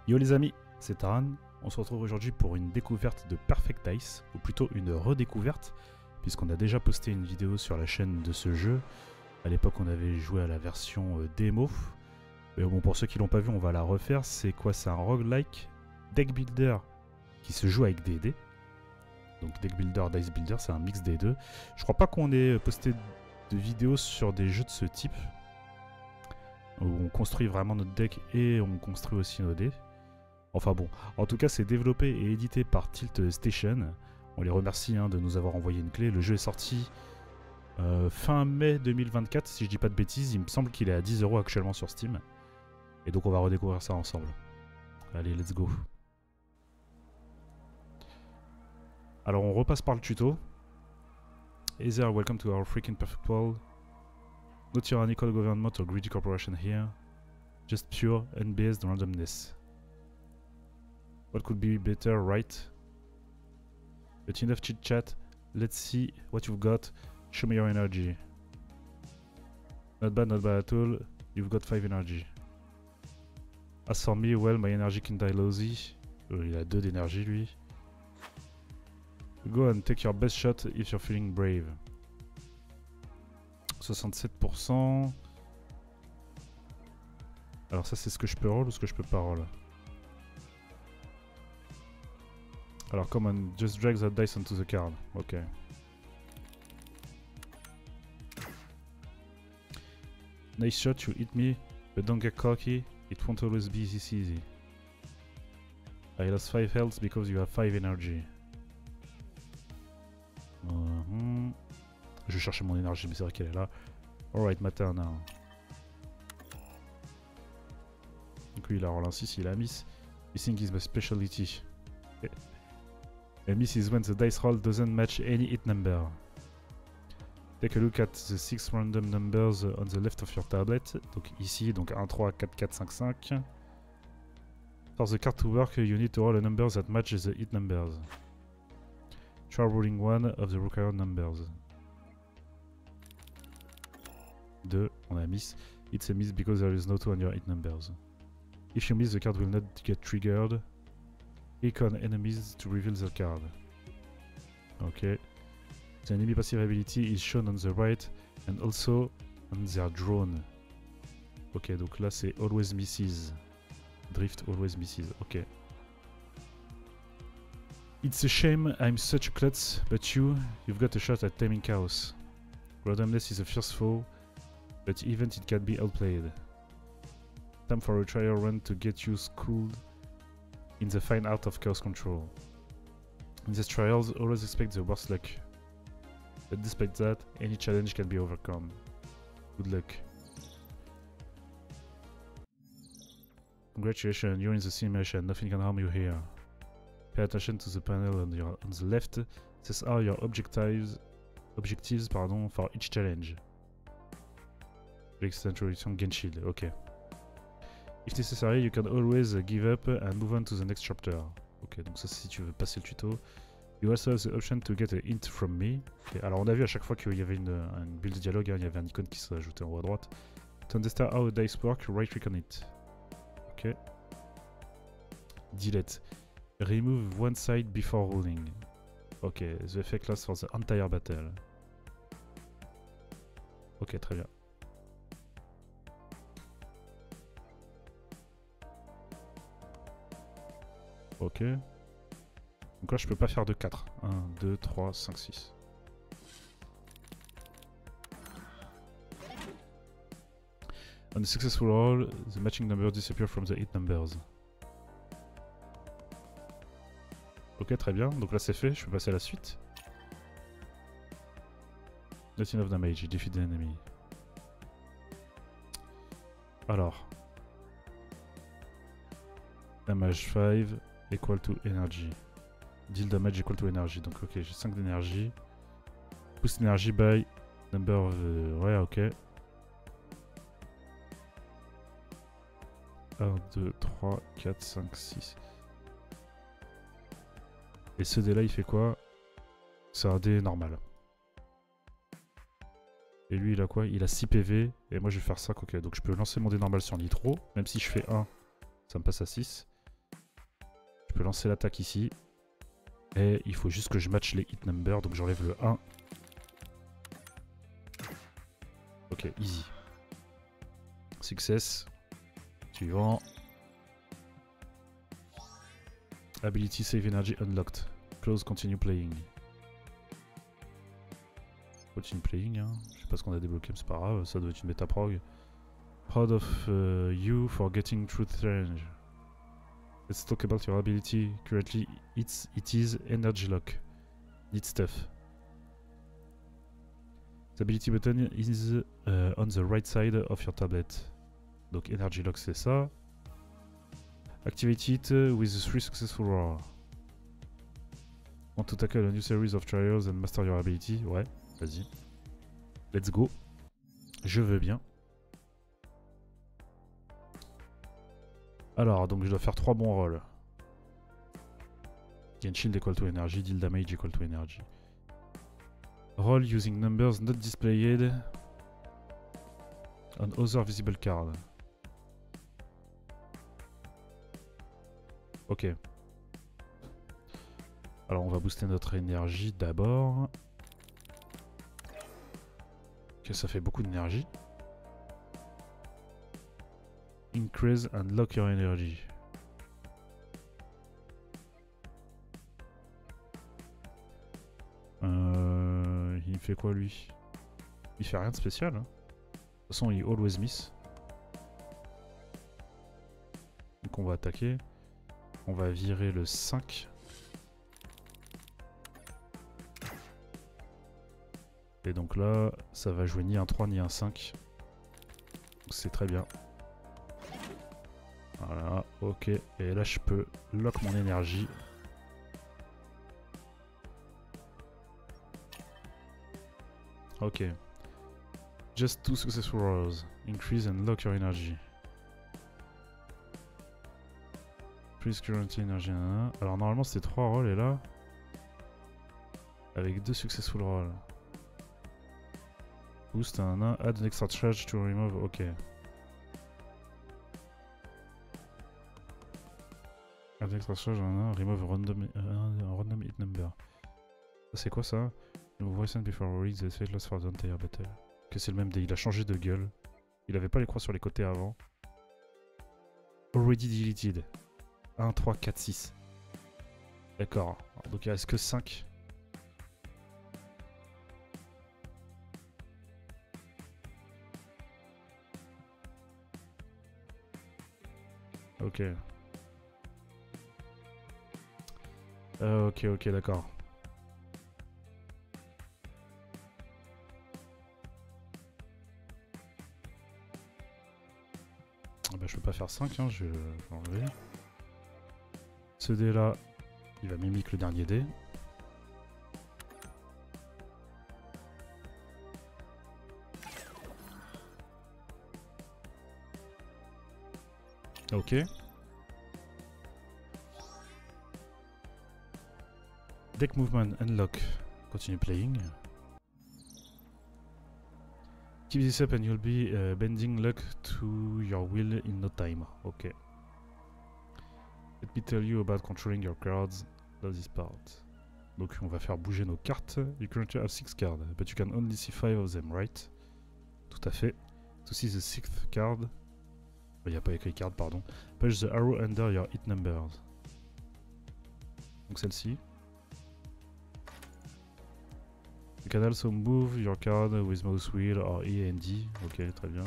Yo les amis, c'est Taran. On se retrouve aujourd'hui pour une découverte de Perfect Dice, ou plutôt une redécouverte, puisqu'on a déjà posté une vidéo sur la chaîne de ce jeu. À l'époque, on avait joué à la version démo. Mais bon, pour ceux qui l'ont pas vu, on va la refaire. C'est quoi? C'est un roguelike deck builder qui se joue avec des dés. Donc deck builder, dice builder, c'est un mix des deux. Je crois pas qu'on ait posté de vidéos sur des jeux de ce type, où on construit vraiment notre deck et on construit aussi nos dés. Enfin bon, en tout cas c'est développé et édité par Tilt Station. On les remercie de nous avoir envoyé une clé. Le jeu est sorti fin mai 2024 si je dis pas de bêtises. Il me semble qu'il est à 10 € actuellement sur Steam. Et donc on va redécouvrir ça ensemble. Allez, let's go. Alors on repasse par le tuto. Hey there, welcome to our freaking perfect world. No tyrannical government or greedy corporation here. Just pure, unbiased randomness. What could be better, right? But enough chit chat. Let's see what you've got. Show me your energy. Not bad at all. You've got 5 energy. As for me, well, my energy can die lousy. Il a 2 d'énergie lui. Go and take your best shot if you're feeling brave. 67%. Alors ça c'est ce que je peux roll ou ce que je peux pas roll? Alors come on, just drag that dice onto the card. Ok. Nice shot, you hit me, but don't get cocky, it won't always be this easy. I lost 5 health because you have 5 energy. Je cherchais mon énergie, mais c'est vrai qu'elle est là. Alright, ma turn now. Donc lui il a roll un 6, il a miss. I think is my specialty. A miss is when the dice roll doesn't match any hit number. Take a look at the 6 random numbers on the left of your tablet. Donc ici, donc 1, 3, 4, 4, 5, 5. For the card to work, you need to roll a number that matches the hit numbers. Try rolling one of the required numbers. 2, on a miss. It's a miss because there is no 2 on your hit numbers. If you miss, the card will not get triggered. Click on enemies to reveal the card. Okay. The enemy passive ability is shown on the right and also on their drone. Ok, donc là c'est always misses. Drift always misses. Ok. It's a shame I'm such a klutz, but you've got a shot at taming chaos. Randomness is a fierce foe, but even it can be outplayed. Time for a trial run to get you schooled in the fine art of chaos control. In these trials, always expect the worst luck. But despite that, any challenge can be overcome. Good luck. Congratulations, you're in the simulation. Nothing can harm you here. Pay attention to the panel on the left. These are your objectives for each challenge. Introduction gain shield. Okay. If necessary, you can always give up and move on to the next chapter. Ok, donc ça c'est si tu veux passer le tuto. You also have the option to get a hint from me. Okay, alors on a vu à chaque fois qu'il y avait une bulle de dialogue, il y avait un icône qui s'ajoutait en haut à droite. To understand how dice work, right click on it. Ok. Delete. Remove one side before rolling. Ok, the effect lasts for the entire battle. Ok, très bien. Ok. Donc là je peux pas faire de 4. 1, 2, 3, 5, 6. On a successful roll, the matching numbers disappear from the hit numbers. Ok, très bien. Donc là c'est fait, je peux passer à la suite. Not enough damage, you defeat the enemy. Alors. Damage 5 equal to energy. Deal damage equal to energy. Donc ok, j'ai 5 d'énergie. Boost energy by number of... ouais, ok. 1, 2, 3, 4, 5, 6. Et ce dé là il fait quoi? C'est un dé normal. Et lui il a quoi? Il a 6 PV. Et moi je vais faire 5, ok. Donc je peux lancer mon dé normal sur Nitro. Même si je fais 1, ça me passe à 6. peux lancer l'attaque ici. Et il faut juste que je matche les hit numbers. Donc j'enlève le 1. Ok, easy. Success. Suivant. Ability save energy unlocked. Close, continue playing. Continue playing, hein. Je sais pas ce qu'on a débloqué, mais c'est pas grave, ça doit être une bêta prog. Proud of you for getting truth range. Let's talk about your ability. Currently, it is energy lock. Need stuff. The ability button is on the right side of your tablet. Donc energy lock c'est ça. Activate it with 3 successful rolls. Want to tackle a new series of trials and master your ability? Ouais, vas-y. Let's go. Je veux bien. Alors, donc je dois faire 3 bons rolls. Gain shield equal to energy, deal damage equal to energy. Roll using numbers not displayed on other visible card. Ok. Alors on va booster notre énergie d'abord. Ok, ça fait beaucoup d'énergie. Increase and lock your energy. Il fait quoi lui? Il fait rien de spécial. Hein. De toute façon il always miss. Donc on va attaquer. On va virer le 5. Et donc là, ça va jouer ni un 3 ni un 5. C'est très bien. Voilà, ok. Et là, je peux lock mon énergie. Ok. Just 2 successful rolls. Increase and lock your energy. Increase current energy. Alors normalement, c'était 3 rolls et là... Avec 2 successful rolls. Boost un add an extra charge to remove, ok. Add an extra charge remove random hit number. C'est quoi ça? Voice before rolling the effect loss for the entire battle. Que c'est le même, il a changé de gueule. Il avait pas les croix sur les côtés avant. Already deleted. 1, 3, 4, 6. D'accord. Donc il reste que 5. Ok. Ok, d'accord. Ah bah, je peux pas faire 5, hein, je vais l'enlever. Ce dé là, il va mimiquer le dernier dé. Ok. Deck movement unlock. Continue playing. Keep this up and you'll be bending luck to your will in no time. Ok. Let me tell you about controlling your cards. That's this part. Donc on va faire bouger nos cartes. You currently have 6 cards, but you can only see 5 of them, right? Tout à fait. To see the 6th card. Il n'y a pas écrit card, pardon. Push the arrow under your hit numbers. Donc celle-ci. You can also move your card with mouse wheel or E and D. Ok, très bien.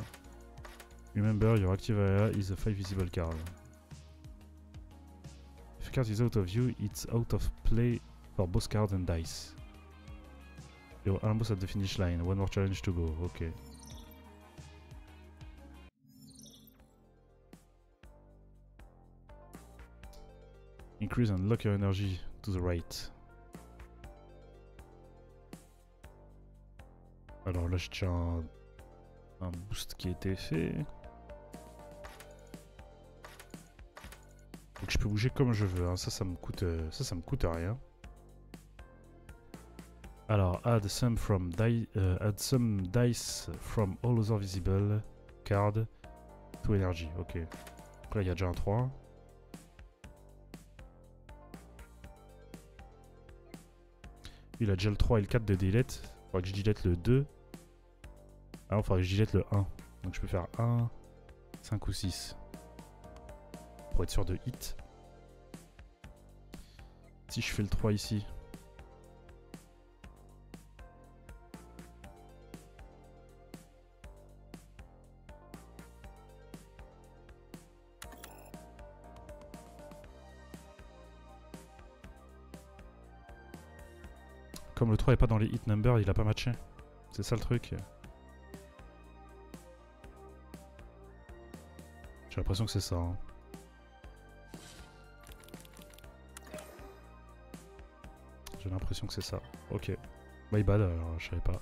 Remember, your active area is a 5 visible card. If a card is out of view, it's out of play for both cards and dice. You're almost at the finish line. One more challenge to go. Ok. Increase and lock your energy to the right. Alors là, je tiens un boost qui a été fait. Donc je peux bouger comme je veux. Hein. Ça me coûte rien. Alors add some dice from all other visible card to energy. Ok. Donc là, il y a déjà un 3. Il a déjà le 3 et le 4 de delete. Faudrait que je delete le 2. Ah non, faudrait que je delete le 1. Donc je peux faire 1, 5 ou 6. Pour être sûr de hit. Si je fais le 3 ici. Comme le 3 est pas dans les hit numbers, il a pas matché. C'est ça le truc. J'ai l'impression que c'est ça. Hein. J'ai l'impression que c'est ça. Ok. My bad, alors je savais pas.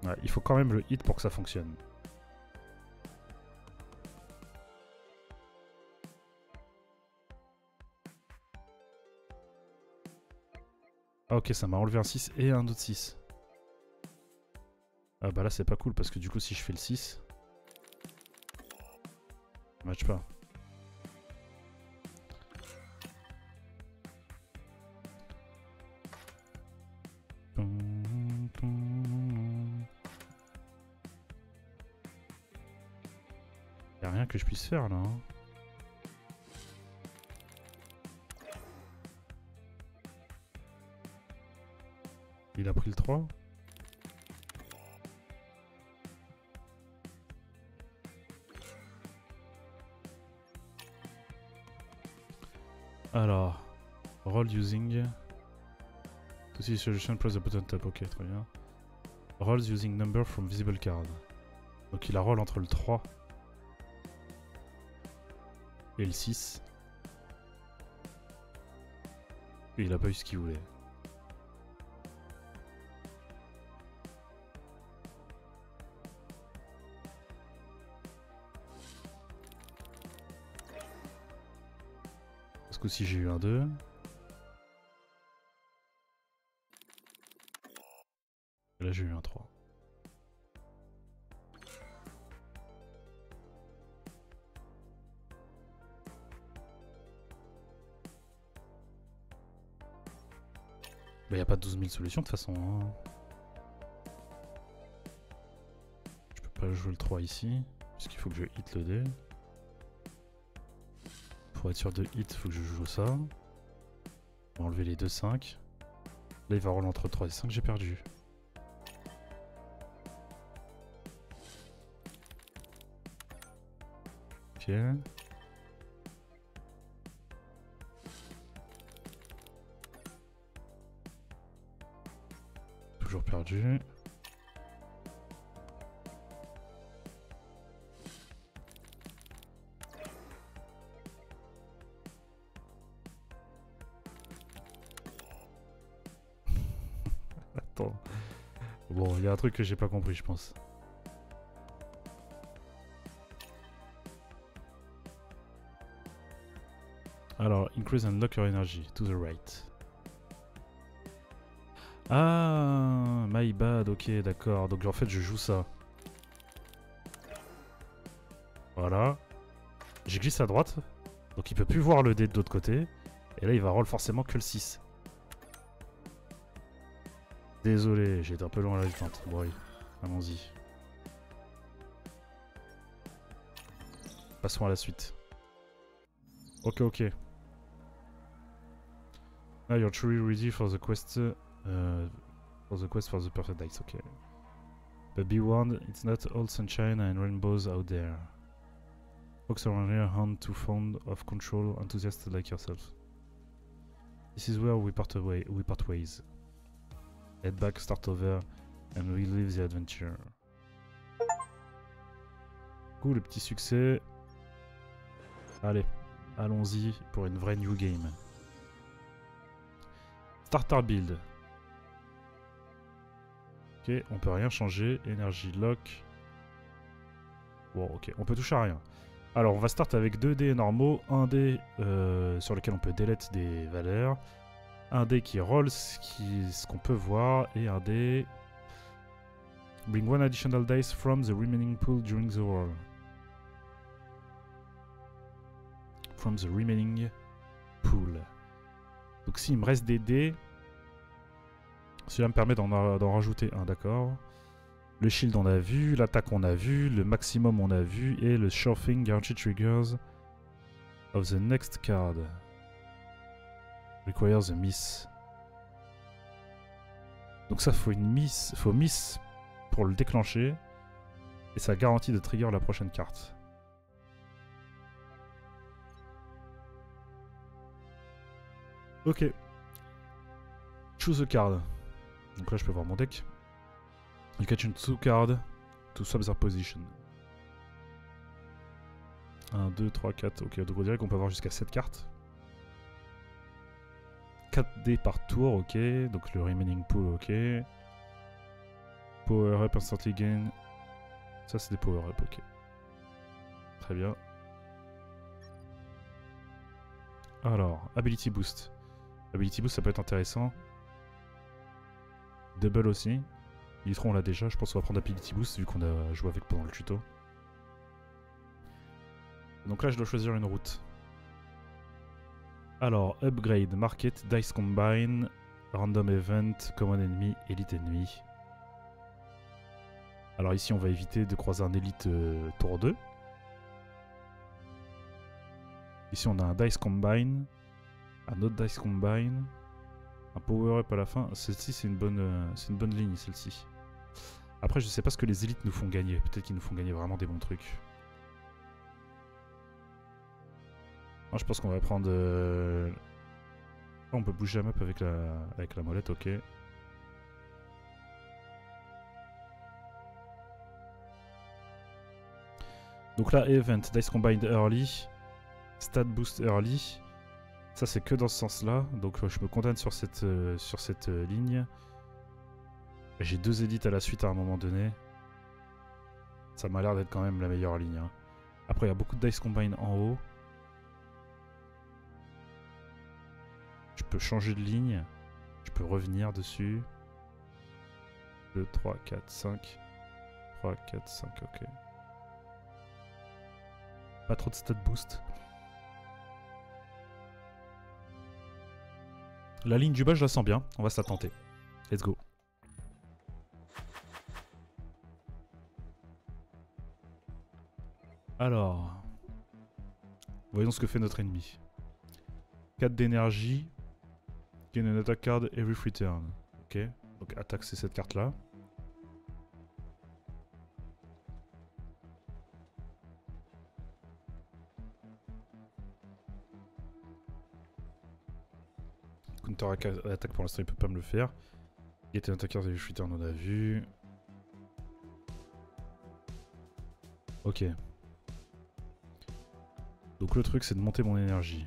Ouais, il faut quand même le hit pour que ça fonctionne. Ah ok, ça m'a enlevé un 6 et un autre 6. Ah bah là c'est pas cool parce que du coup si je fais le 6, ça match pas. Y'a rien que je puisse faire là. Hein. Il a pris le 3. Alors, roll using to see solution, press the button top. Ok, très bien. Rolls using number from visible card. Donc il a roll entre le 3 et le 6. Et il a pas eu ce qu'il voulait. Ce coup-ci j'ai eu un 2. Et là j'ai eu un 3. Bah y a pas 12 000 solutions de toute façon. Hein. Je peux pas jouer le 3 ici. Puisqu'il faut que je hit le dé. Pour être sûr de hit, faut que je joue ça. On va enlever les 2 5. Là il va roller entre 3 et 5, j'ai perdu. Ok. Toujours perdu. Attends. Bon, il y a un truc que j'ai pas compris, je pense. Alors, increase and lock your energy to the right. Ah, my bad, ok, d'accord. Donc en fait, je joue ça. Voilà. J'ai glissé à droite. Donc il peut plus voir le dé de l'autre côté. Et là, il va roll forcément que le 6. Désolé, j'ai été un peu loin à la détente. Bon, oui, allons-y. Passons à la suite. Ok, ok. Now you're truly ready for the quest for the perfect dice. Okay. But be warned, it's not all sunshine and rainbows out there. Folks around here aren't too fond of control enthusiasts like yourself. This is where we part ways. Head back, start over, and relive the adventure. Cool, le petit succès. Allez, allons-y pour une vraie new game. Starter build. Ok, on peut rien changer. Energy lock. Bon, ok, on peut toucher à rien. Alors, on va start avec 2 dés normaux. Un dé sur lequel on peut delete des valeurs. Un dé qui roll ce qu'on peut voir. Et un dé... Bring one additional dice from the remaining pool during the roll. from the remaining pool. Donc s'il me reste des dés, cela me permet d'en rajouter un, d'accord. Le shield on a vu, l'attaque on a vu, le maximum on a vu, et le shuffling guarantee triggers of the next card requires a miss. Donc ça faut miss pour le déclencher, et ça garantit de trigger la prochaine carte. Ok. Choose a card. Donc là je peux voir mon deck. You catch une 2 card to swap their position. 1, 2, 3, 4. Ok, donc on dirait qu'on peut avoir jusqu'à 7 cartes. 4 dés par tour, ok. Donc le remaining pool, ok. Power up instantly gain. Ça c'est des power up, ok. Très bien. Alors, ability boost. Ability boost ça peut être intéressant. Double aussi. Litron on l'a déjà, je pense qu'on va prendre Ability Boost vu qu'on a joué avec pendant le tuto. Donc là je dois choisir une route. Alors, Upgrade, Market, Dice Combine, Random Event, Common Enemy, Elite Enemy. Alors ici on va éviter de croiser un Elite tour 2. Ici on a un Dice Combine, un autre Dice Combine, un Power Up à la fin. Celle-ci c'est une bonne ligne celle-ci. Après je sais pas ce que les élites nous font gagner. Peut-être qu'ils nous font gagner vraiment des bons trucs. Non, je pense qu'on va prendre... on peut bouger la map avec la molette, ok. Donc là, Event, Dice Combined Early, Stat Boost Early. Ça c'est que dans ce sens-là. Donc je me contente sur cette ligne. J'ai 2 élites à la suite à un moment donné. Ça m'a l'air d'être quand même la meilleure ligne. Hein. Après il y a beaucoup de Dice Combine en haut. Je peux changer de ligne. Je peux revenir dessus. 2, 3, 4, 5. 3, 4, 5, ok. Pas trop de stat boost. La ligne du bas, je la sens bien. On va se la tenter. Let's go. Alors. Voyons ce que fait notre ennemi. 4 d'énergie. Gain an attack card every free turn. Ok. Donc attaque, c'est cette carte-là. Counter attaque pour l'instant il peut pas me le faire. Get an attack card every free turn, on a vu. Ok. Donc le truc c'est de monter mon énergie.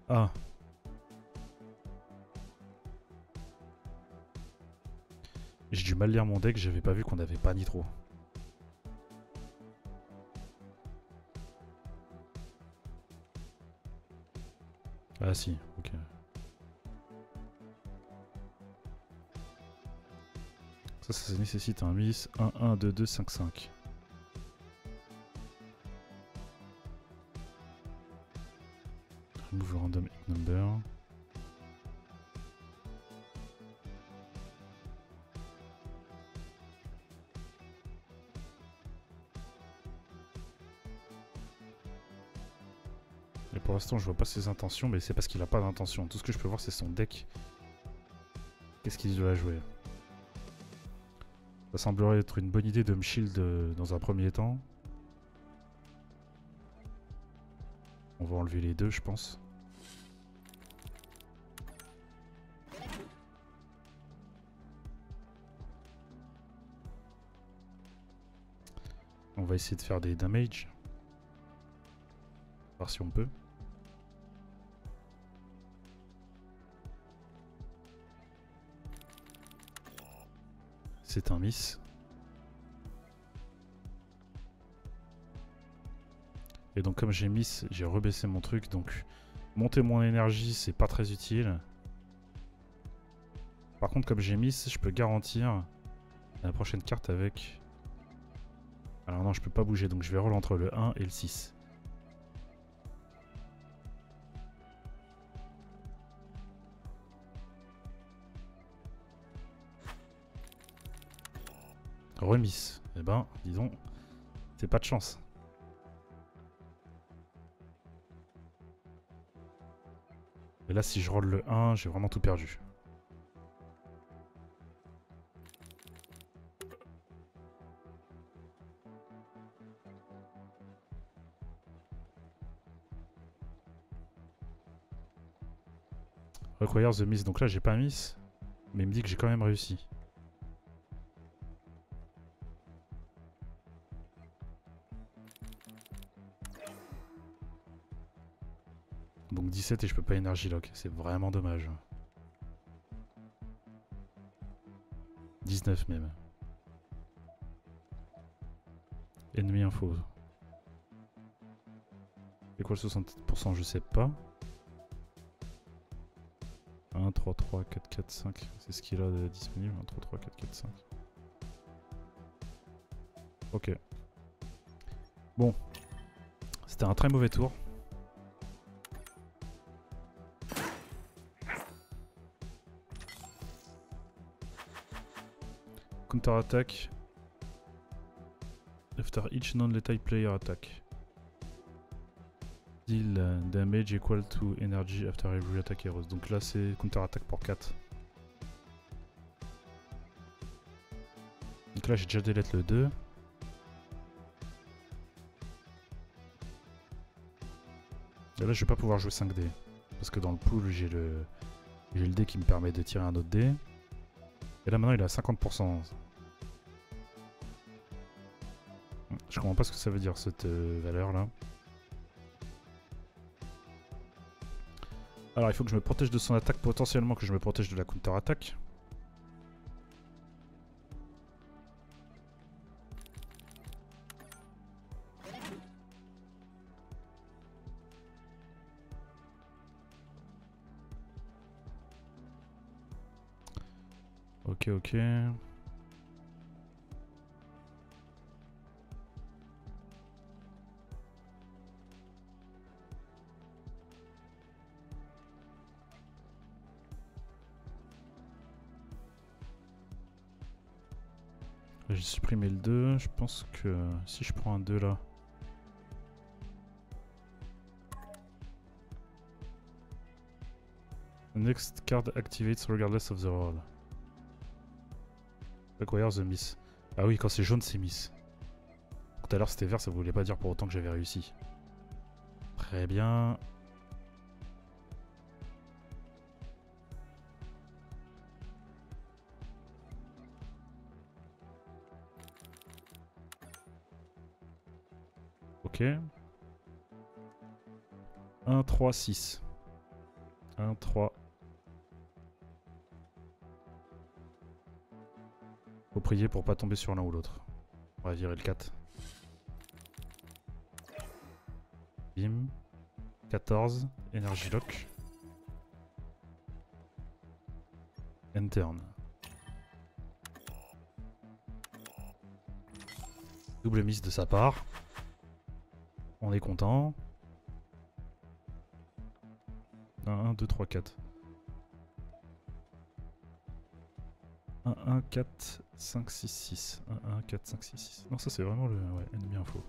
Ah. J'ai du mal lire mon deck, j'avais pas vu qu'on avait pas nitro. Ah si, ok. Ça nécessite un miss 1, 1, 2, 2, 5, 5. Remove le random egg number. Et pour l'instant, je vois pas ses intentions, mais c'est parce qu'il a pas d'intention. Tout ce que je peux voir, c'est son deck. Qu'est-ce qu'il doit jouer? Ça semblerait être une bonne idée de me shield dans un premier temps. On va enlever les deux, je pense. On va essayer de faire des damage. Voir si on peut. C'est un miss. Et donc comme j'ai miss, j'ai rebaissé mon truc. Donc monter mon énergie, c'est pas très utile. Par contre comme j'ai miss, je peux garantir la prochaine carte avec Alors non, je peux pas bouger, donc je vais roll entre le 1 et le 6. Remise. Eh ben, disons, c'est pas de chance. Et là, si je roll le 1, j'ai vraiment tout perdu. Require the miss. Donc là, j'ai pas miss. Mais il me dit que j'ai quand même réussi. Donc 17 et je peux pas énergie lock. C'est vraiment dommage. 19 même. Ennemi info. C'est quoi le 67%? Je sais pas. 1, 3, 3, 4, 4, 5. C'est ce qu'il a de disponible. 1, 3, 3, 4, 4, 5. Ok. Bon. C'était un très mauvais tour. Counter attack. After each non-lethal player attack. Deal damage equal to energy after every attack heroes. Donc là c'est counter attack pour 4. Donc là j'ai déjà delete le 2. Et là je vais pas pouvoir jouer 5 dés. Parce que dans le pool j'ai le dé qui me permet de tirer un autre dé. Et là maintenant il est à 50%. Je comprends pas ce que ça veut dire cette valeur là. Alors il faut que je me protège de son attaque, potentiellement que je me protège de la counter-attaque. Ok, ok. J'ai supprimé le 2, je pense que si je prends un 2 là... The next card activates regardless of the roll. Acquire the miss. Ah oui, quand c'est jaune c'est miss. Tout à l'heure c'était vert, ça voulait pas dire pour autant que j'avais réussi. Très bien. Ok. 1, 3, 6. 1, 3. Faut prier pour pas tomber sur l'un ou l'autre. On va virer le 4. Bim. 14. Energy lock. End turn. Double miss de sa part. On est content. 1, 2, 3, 4. 1, 1, 4, 5, 6, 6. 1, 1, 4, 5, 6, 6. Non, ça c'est vraiment le ennemi info.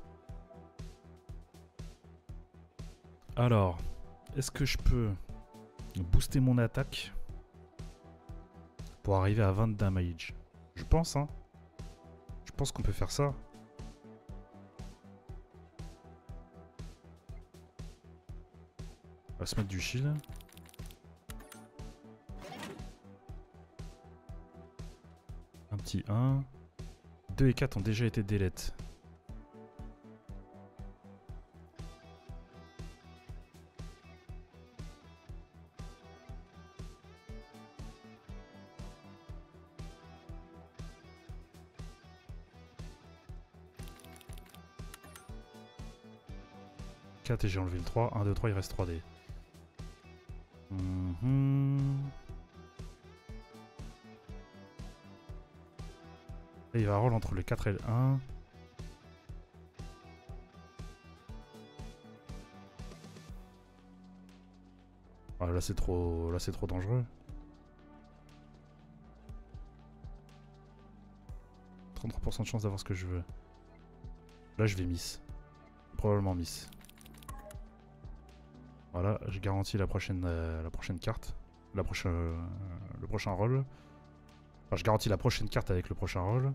Alors, est-ce que je peux booster mon attaque pour arriver à 20 damage? Je pense, hein. Je pense qu'on peut faire ça. On va se mettre du shield. Un petit 1. 2 et 4 ont déjà été delete. Et j'ai enlevé le 3. 1, 2, 3, il reste 3 dés. Et il va roll entre le 4 et le 1. Ah, là c'est trop dangereux. 33% de chance d'avoir ce que je veux. Là je vais miss. Probablement miss. Voilà, je garantis la prochaine carte. Le prochain roll. Enfin, je garantis la prochaine carte avec le prochain roll.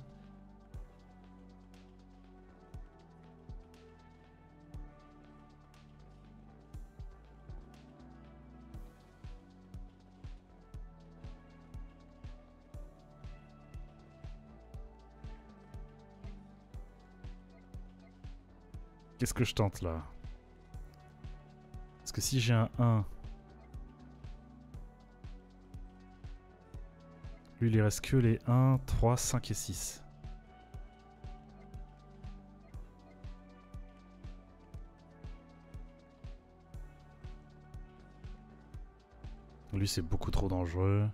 Qu'est-ce que je tente là? Parce que si j'ai un 1... Lui il reste que les 1, 3, 5 et 6. Lui c'est beaucoup trop dangereux.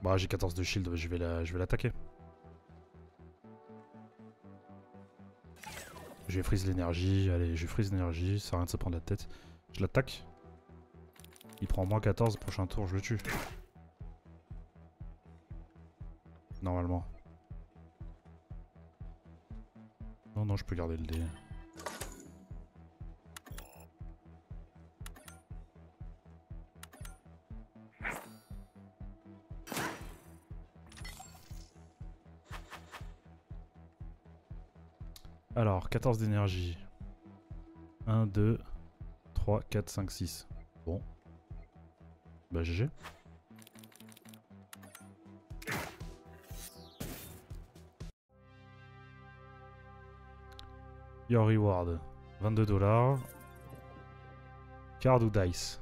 Bah j'ai 14 de shield, je vais l'attaquer. Je vais freeze l'énergie, allez je freeze l'énergie, ça sert à rien de se prendre la tête. Je l'attaque. Il prend moins 14, prochain tour je le tue. Normalement. Non, non, je peux garder le dé. Alors, 14 d'énergie. 1, 2, 3, 4, 5, 6. Bon. Bah GG. Your reward. 22 $. Card ou dice?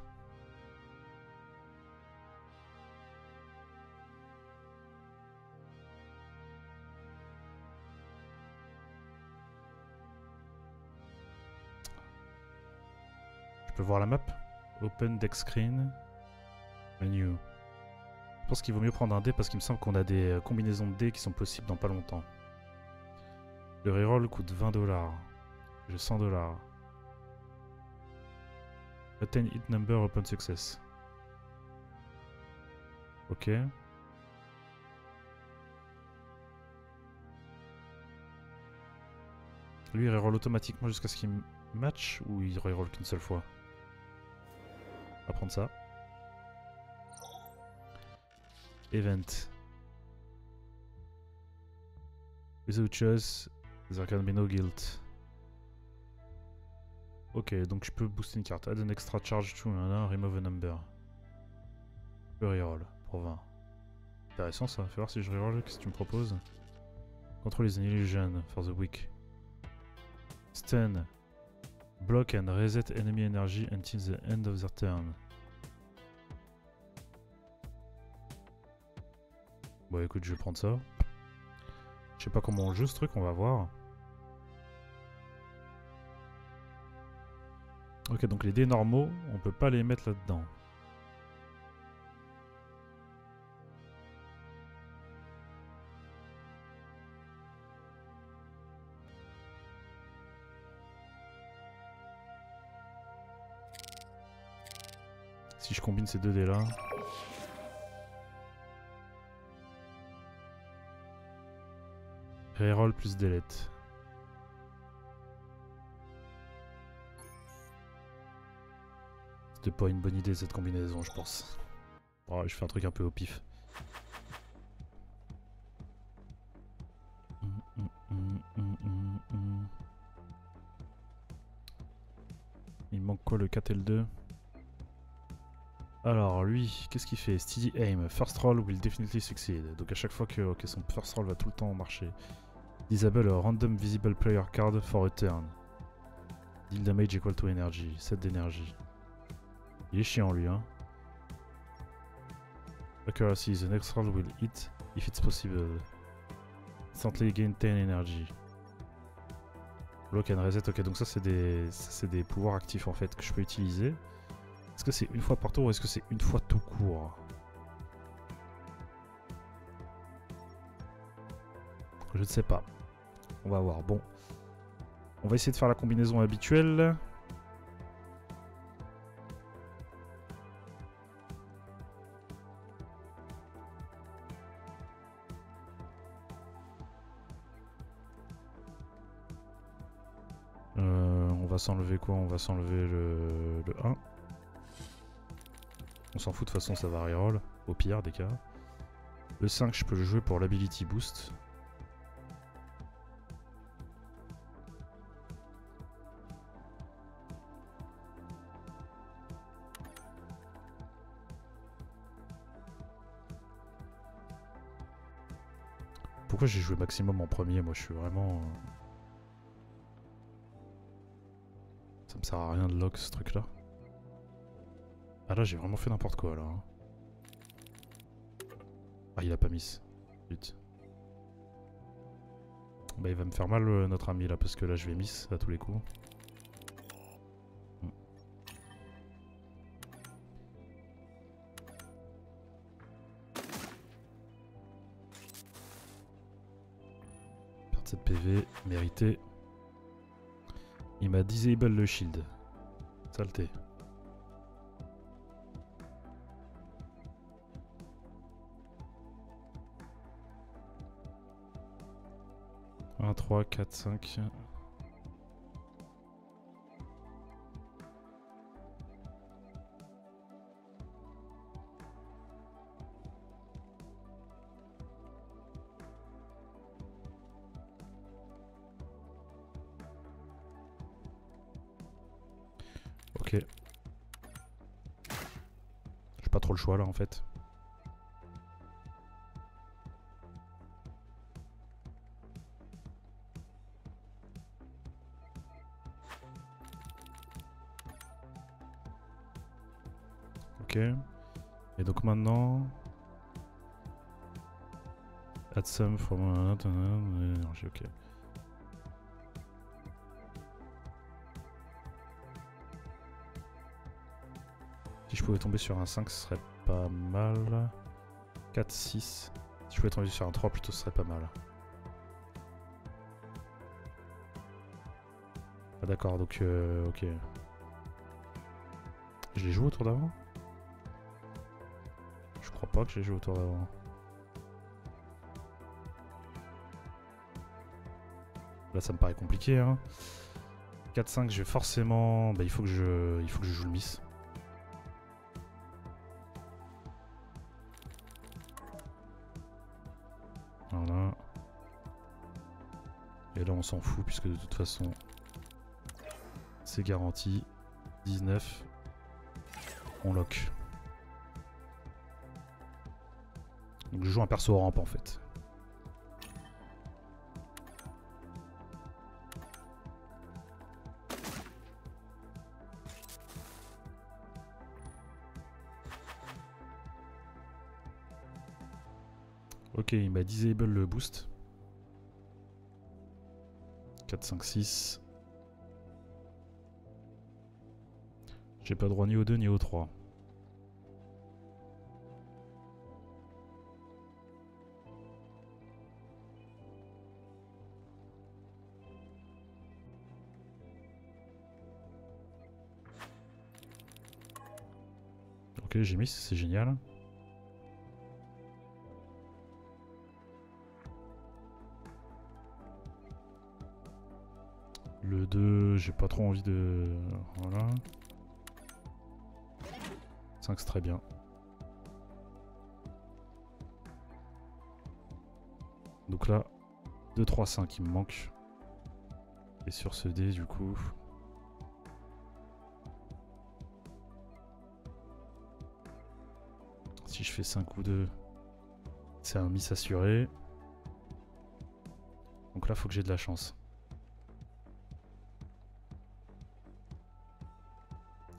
Je peux voir la map? Open deck screen. Menu. Je pense qu'il vaut mieux prendre un dé parce qu'il me semble qu'on a des combinaisons de dés qui sont possibles dans pas longtemps. Le reroll coûte 20 $. J'ai 100 $. Attain hit number upon success. Ok. Lui il reroll automatiquement jusqu'à ce qu'il match ou il reroll qu'une seule fois? On va prendre ça. Event. Without choice, there can be no guilt. Ok, donc je peux booster une carte. Add an extra charge to remove a number. Je peux reroll pour 20. Intéressant ça, fais voir si je reroll, qu'est-ce que tu me proposes? Control is an illusion for the weak. Stun. Block and reset enemy energy until the end of their turn. Bon écoute, je vais prendre ça. Je sais pas comment on joue ce truc, on va voir. Ok, donc les dés normaux, on peut pas les mettre là-dedans. Si je combine ces deux dés là. Reroll plus delete. C'était pas une bonne idée cette combinaison, je pense. Bon, je fais un truc un peu au pif. Il manque quoi, le 4 et le 2? Alors lui, qu'est-ce qu'il fait? Steady aim, first roll will definitely succeed. Donc à chaque fois que son first roll va tout le temps marcher. Disable a random visible player card for a turn. Deal damage equal to energy, 7 d'énergie. Il est chiant lui hein. Accuracy, the next roll will hit if it's possible. Instantly gain 10 energy. Block and reset, ok donc ça c'est des pouvoirs actifs en fait que je peux utiliser. Est-ce que c'est une fois par tour ou est-ce que c'est une fois tout court? Je ne sais pas. On va voir. Bon. On va essayer de faire la combinaison habituelle. va s'enlever quoi? On va s'enlever le 1. On s'en fout, de toute façon ça va reroll, au pire des cas. Le 5 je peux le jouer pour l'ability boost. Pourquoi j'ai joué maximum en premier? Moi je suis vraiment... Ça me sert à rien de lock ce truc là. Ah là j'ai vraiment fait n'importe quoi là. Ah il a pas miss. Vite. Bah il va me faire mal notre ami là parce que là je vais miss à tous les coups. Perdre cette PV, mérité. Il m'a disable le shield. Saleté. Un, 3, 4, 5. Ok. J'ai pas trop le choix là en fait. Ok. Et donc maintenant... Add some from... énergie, ok. Si je pouvais tomber sur un 5, ce serait pas mal. 4, 6. Si je pouvais tomber sur un 3, plutôt, ce serait pas mal. Ah d'accord, donc ok. Je l'ai joué au tour d'avant? Je crois pas que j'ai joué au tour d'avant. Là ça me paraît compliqué hein. 4-5 je vais forcément... Bah il faut que je joue le miss. Voilà. Et là on s'en fout puisque de toute façon c'est garanti. 19. On lock. Donc je joue un perso rampe en fait. Ok, il m'a disable le boost. 4, 5, 6. J'ai pas droit ni au 2 ni au 3. Ok, j'ai mis, c'est génial. Le 2, j'ai pas trop envie de... Voilà. 5 c'est très bien. Donc là, 2, 3, 5 il me manque. Et sur ce dé du coup... Si je fais 5 ou 2, c'est un miss assuré. Donc là, faut que j'ai de la chance.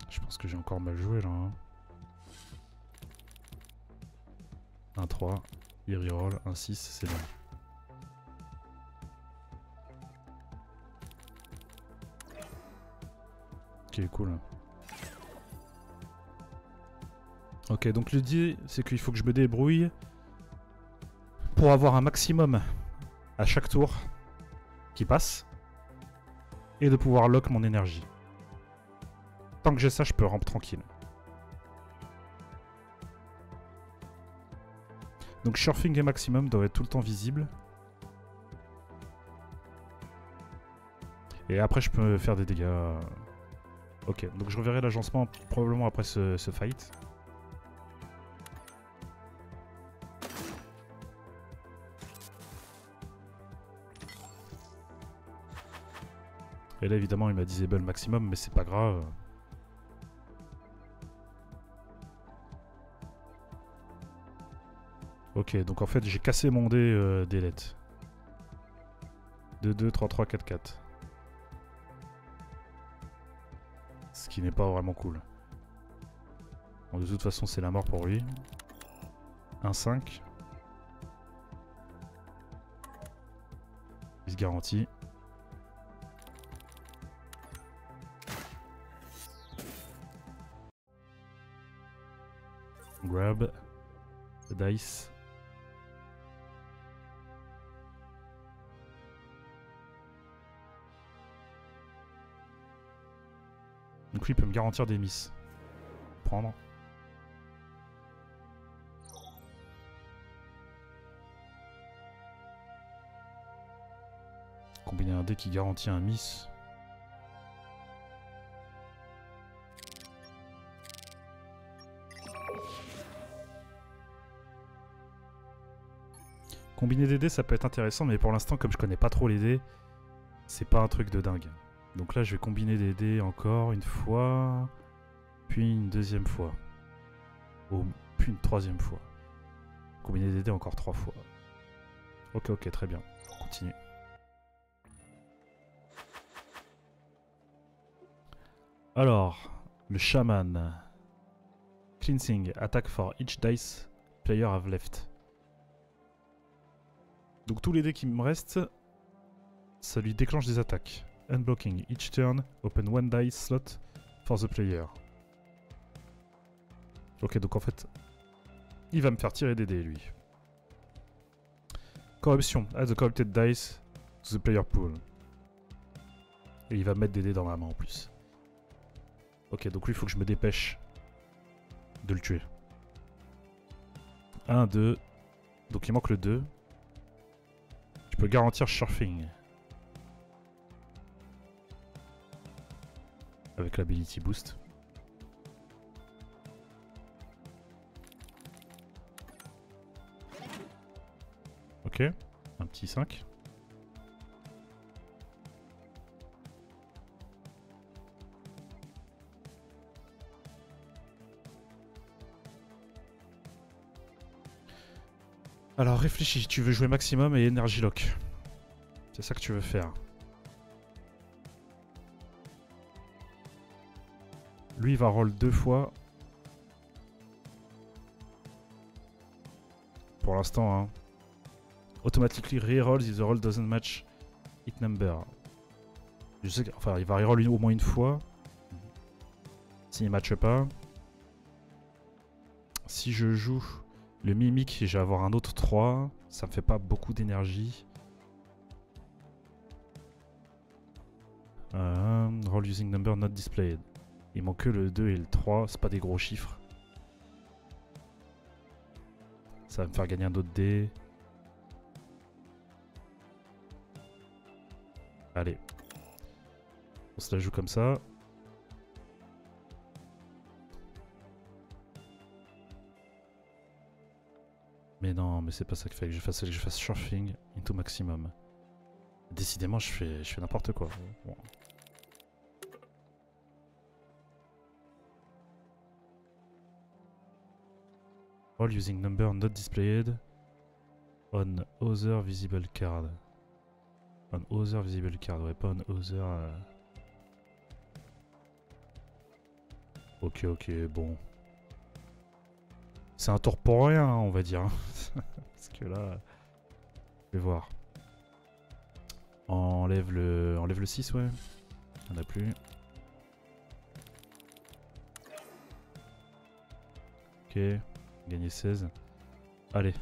Je pense que j'ai encore mal joué là. Hein. 1, 3, il reroll, 1, 6, c'est bon. Ok, cool. Ok, donc l'idée, c'est qu'il faut que je me débrouille pour avoir un maximum à chaque tour qui passe et de pouvoir lock mon énergie. Tant que j'ai ça, je peux ramp tranquille. Donc Surfing et Maximum doivent être tout le temps visibles. Et après, je peux faire des dégâts. Ok, donc je reverrai l'agencement probablement après ce fight. Et là, évidemment, il m'a disable maximum, mais c'est pas grave. Ok, donc en fait, j'ai cassé mon dé delete. 2, 2, 3, 3, 4, 4. Ce qui n'est pas vraiment cool. Bon, de toute façon, c'est la mort pour lui. 1, 5. Il se garantit. Grab. The dice. Donc lui il peut me garantir des miss. Prendre. Combiner un dé qui garantit un miss. Combiner des dés ça peut être intéressant, mais pour l'instant comme je connais pas trop les dés, c'est pas un truc de dingue. Donc là je vais combiner des dés encore une fois, puis une deuxième fois. Puis une troisième fois. Combiner des dés encore 3 fois. Ok, ok, très bien. On continue. Alors, le chaman. Cleansing, attack for each dice player have left. Donc tous les dés qui me restent, ça lui déclenche des attaques. Unblocking, each turn, open one dice slot for the player. Ok, donc en fait, il va me faire tirer des dés, lui. Corruption, add the corrupted dice to the player pool. Et il va mettre des dés dans ma main en plus. Ok, donc lui, il faut que je me dépêche de le tuer. 1, 2. Donc il manque le 2. Je peux garantir surfing. Avec l'ability boost. Ok, un petit 5. Alors réfléchis, tu veux jouer maximum et energy lock. C'est ça que tu veux faire. Lui il va roll 2 fois. Pour l'instant, hein. Automatically rerolls if the roll doesn't match hit number. Je sais que, enfin, il va reroll au moins une fois. S'il ne matche pas. Si je joue le mimique et je vais avoir un autre 3, ça me fait pas beaucoup d'énergie. Roll using number not displayed. Il manque que le 2 et le 3, c'est pas des gros chiffres. Ça va me faire gagner un autre dé. Allez. On se la joue comme ça. Mais non, mais c'est pas ça qu'il fallait que je fasse. Que je fasse surfing into maximum. Décidément, je fais n'importe quoi. Bon. All using number not displayed on other visible card. On other visible card, ouais, pas on other. Ok, ok, bon. C'est un tour pour rien, hein, on va dire. Parce que là, je vais voir. Enlève le 6, ouais. Il n'y en a plus. Ok, gagner 16. Allez.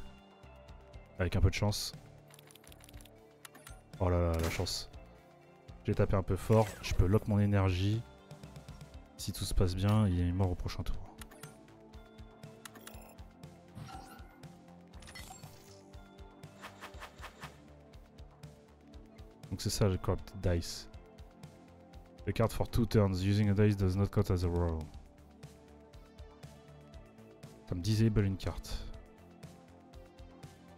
Avec un peu de chance. Oh là là, la chance. J'ai tapé un peu fort. Je peux lock mon énergie. Si tout se passe bien, il est mort au prochain tour. Donc c'est ça le corrupted dice. A card for 2 turns. Using a dice does not count as a roll. Ça me disable une carte.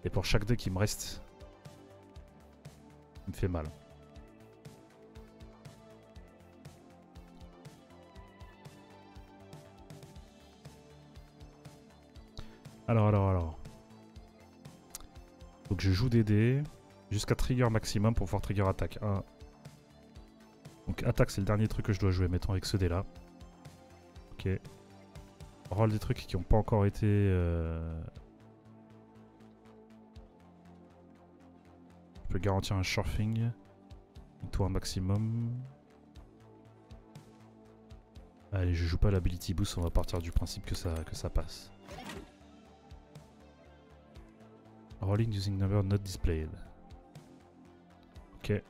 Et pour chaque deck qui me reste, il me fait mal. Alors. Faut que je joue des dés jusqu'à trigger maximum pour pouvoir trigger attaque. 1. Donc attaque c'est le dernier truc que je dois jouer, mettons avec ce dé là. Ok. Roll des trucs qui n'ont pas encore été... Je peux garantir un surfing. Tout un maximum. Allez, je joue pas l'ability boost, on va partir du principe que ça passe. Rolling using number not displayed. Ok.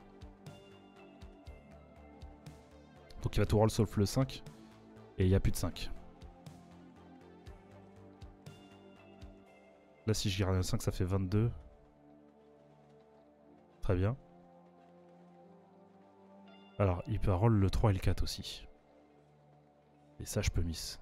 Donc il va tout roll sauf le 5. Et il n'y a plus de 5. Là si je garde un 5 ça fait 22. Très bien. Alors il peut roll le 3 et le 4 aussi. Et ça je peux miss.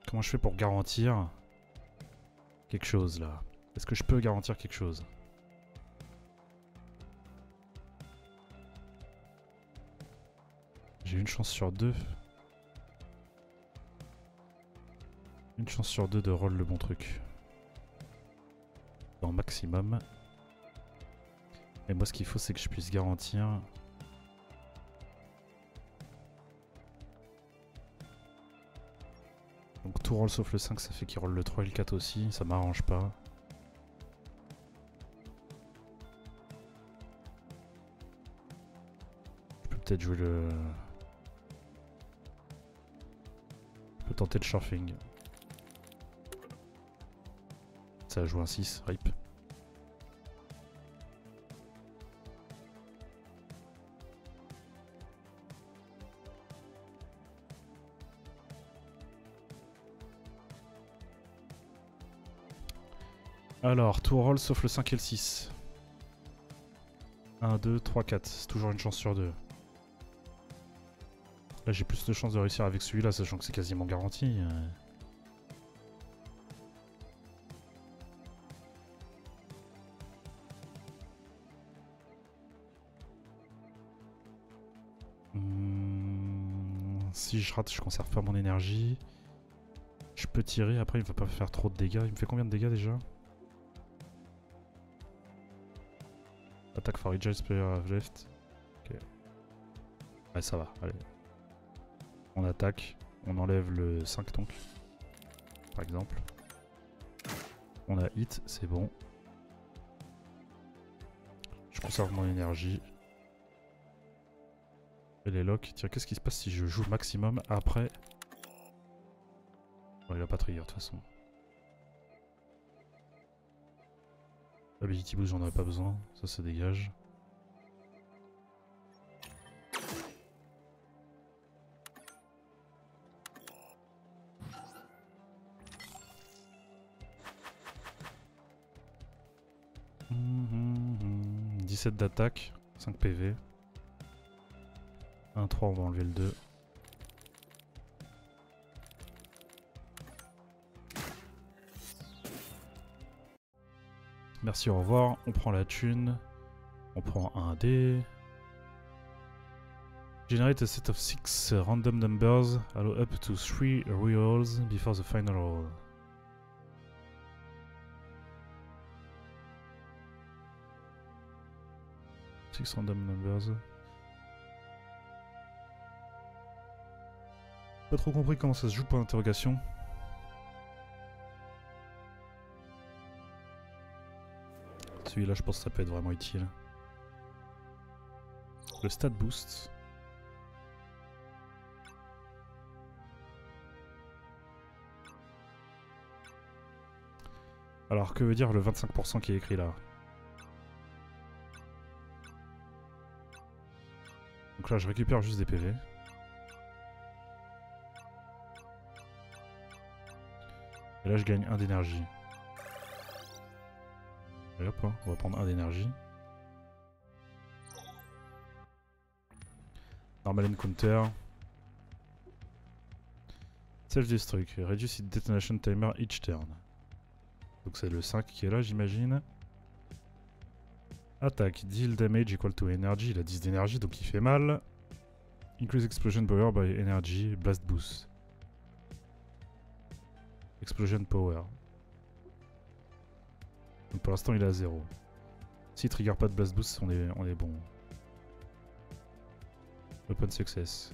Comment je fais pour garantir quelque chose là? Est-ce que je peux garantir quelque chose? J'ai une chance sur 2. Une chance sur 2 de roll le bon truc. Dans maximum. Et moi ce qu'il faut c'est que je puisse garantir... Donc tout roll sauf le 5, ça fait qu'il roll le 3 et le 4 aussi, ça m'arrange pas. Je peux peut-être jouer le... Je peux tenter le surfing. Ça a joué un 6, rip. Alors, tout roll sauf le 5 et le 6. 1, 2, 3, 4. C'est toujours une chance sur 2. Là, j'ai plus de chances de réussir avec celui-là, sachant que c'est quasiment garanti. Si je rate, je conserve pas mon énergie. Je peux tirer, après il va pas faire trop de dégâts. Il me fait combien de dégâts déjà? Attack for each player have left. Ok. Ouais, ça va, allez. On attaque, on enlève le 5 donc. Par exemple. On a hit, c'est bon. Je conserve mon énergie. Et les locks. Tiens, qu'est-ce qui se passe si je joue maximum après? Bon, il a pas trigger de toute façon. Ability boost, j'en aurais pas besoin. Ça se dégage. Mmh, 17 d'attaque, 5 PV. 1, 3, on va enlever le 2. Merci, au revoir. On prend la thune. On prend un dé. Generate a set of 6 random numbers. Allow up to 3 rerolls before the final roll. Six random numbers. Pas trop compris comment ça se joue pour l'interrogation. Celui-là, je pense que ça peut être vraiment utile. Le stat boost. Alors, que veut dire le 25% qui est écrit là? Donc là, je récupère juste des PV. Et là je gagne 1 d'énergie. Et hop, hein, on va prendre 1 d'énergie. Normal encounter. Self-destruct. Reduce its detonation timer each turn. Donc c'est le 5 qui est là, j'imagine. Attaque. Deal damage equal to energy. Il a 10 d'énergie, donc il fait mal. Increase explosion power by energy. Blast boost. Explosion power. Donc pour l'instant il est à 0. S'il trigger pas de blast boost, on est bon. Open success.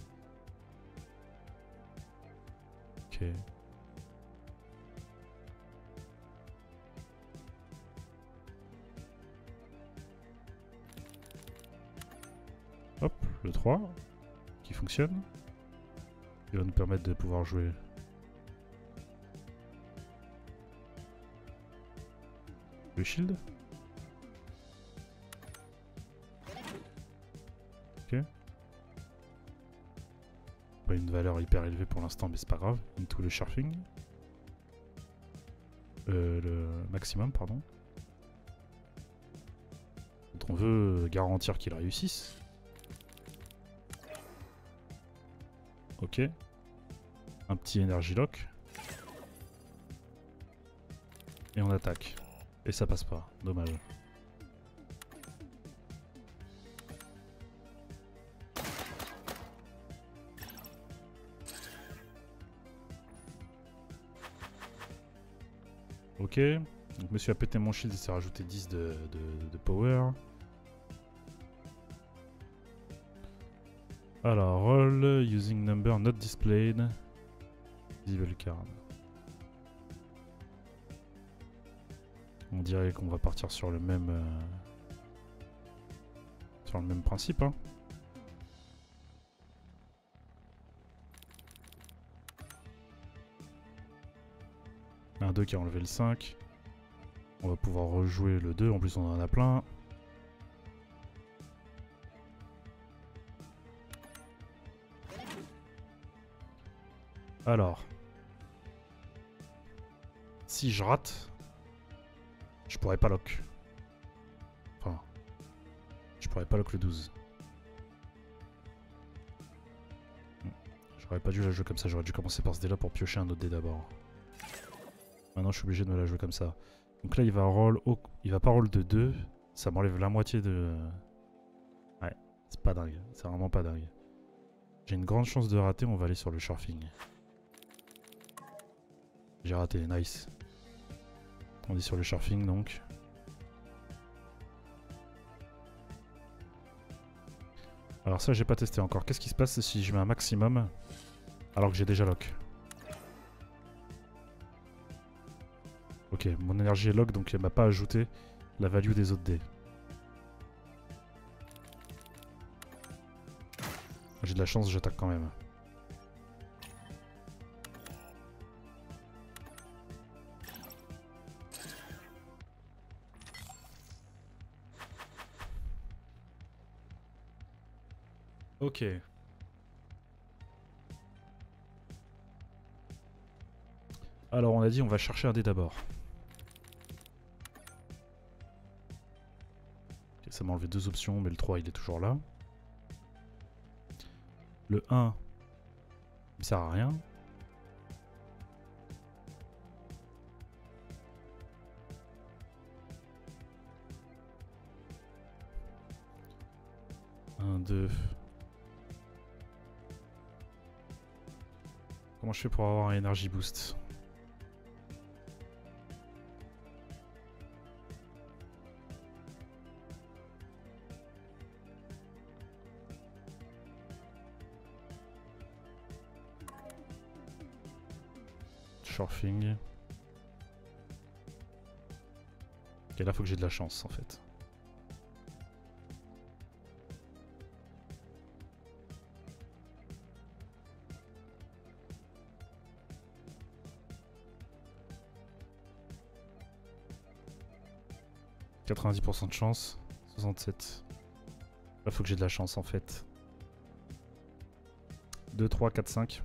Ok. Hop, le 3 qui fonctionne. Il va nous permettre de pouvoir jouer. Le shield. Ok. Pas une valeur hyper élevée pour l'instant, mais c'est pas grave. Into le surfing. Le maximum, pardon. Donc on veut garantir qu'il réussisse. Ok. Un petit energy lock. Et on attaque. Et ça passe pas. Dommage. Ok. Donc monsieur a pété mon shield et s'est rajouté 10 de power. Alors, roll using number not displayed. Visible card. On dirait qu'on va partir sur le même principe. Hein. Un 2 qui a enlevé le 5. On va pouvoir rejouer le 2. En plus, on en a plein. Alors, si je rate, je pourrais pas lock. Enfin, je pourrais pas lock le 12. J'aurais pas dû la jouer comme ça, j'aurais dû commencer par ce dé là pour piocher un autre dé d'abord. Maintenant je suis obligé de me la jouer comme ça. Donc là il va il va pas roll de 2, ça m'enlève la moitié de... Ouais, c'est pas dingue, c'est vraiment pas dingue. J'ai une grande chance de rater, on va aller sur le surfing. J'ai raté, nice. On est sur le surfing donc. Alors ça j'ai pas testé encore. Qu'est-ce qui se passe si je mets un maximum alors que j'ai déjà lock? Ok, mon énergie est lock donc elle m'a pas ajouté la value des autres dés. J'ai de la chance, j'attaque quand même. Ok. Alors on a dit on va chercher un dé d'abord. Okay, ça m'a enlevé 2 options, mais le 3 il est toujours là. Le 1 il sert à rien. Un, 2. Comment je fais pour avoir un energy boost? Surfing. Ok, là faut que j'ai de la chance en fait. « 90% de chance, 67. Là faut que j'ai de la chance en fait. 2, 3, 4, 5.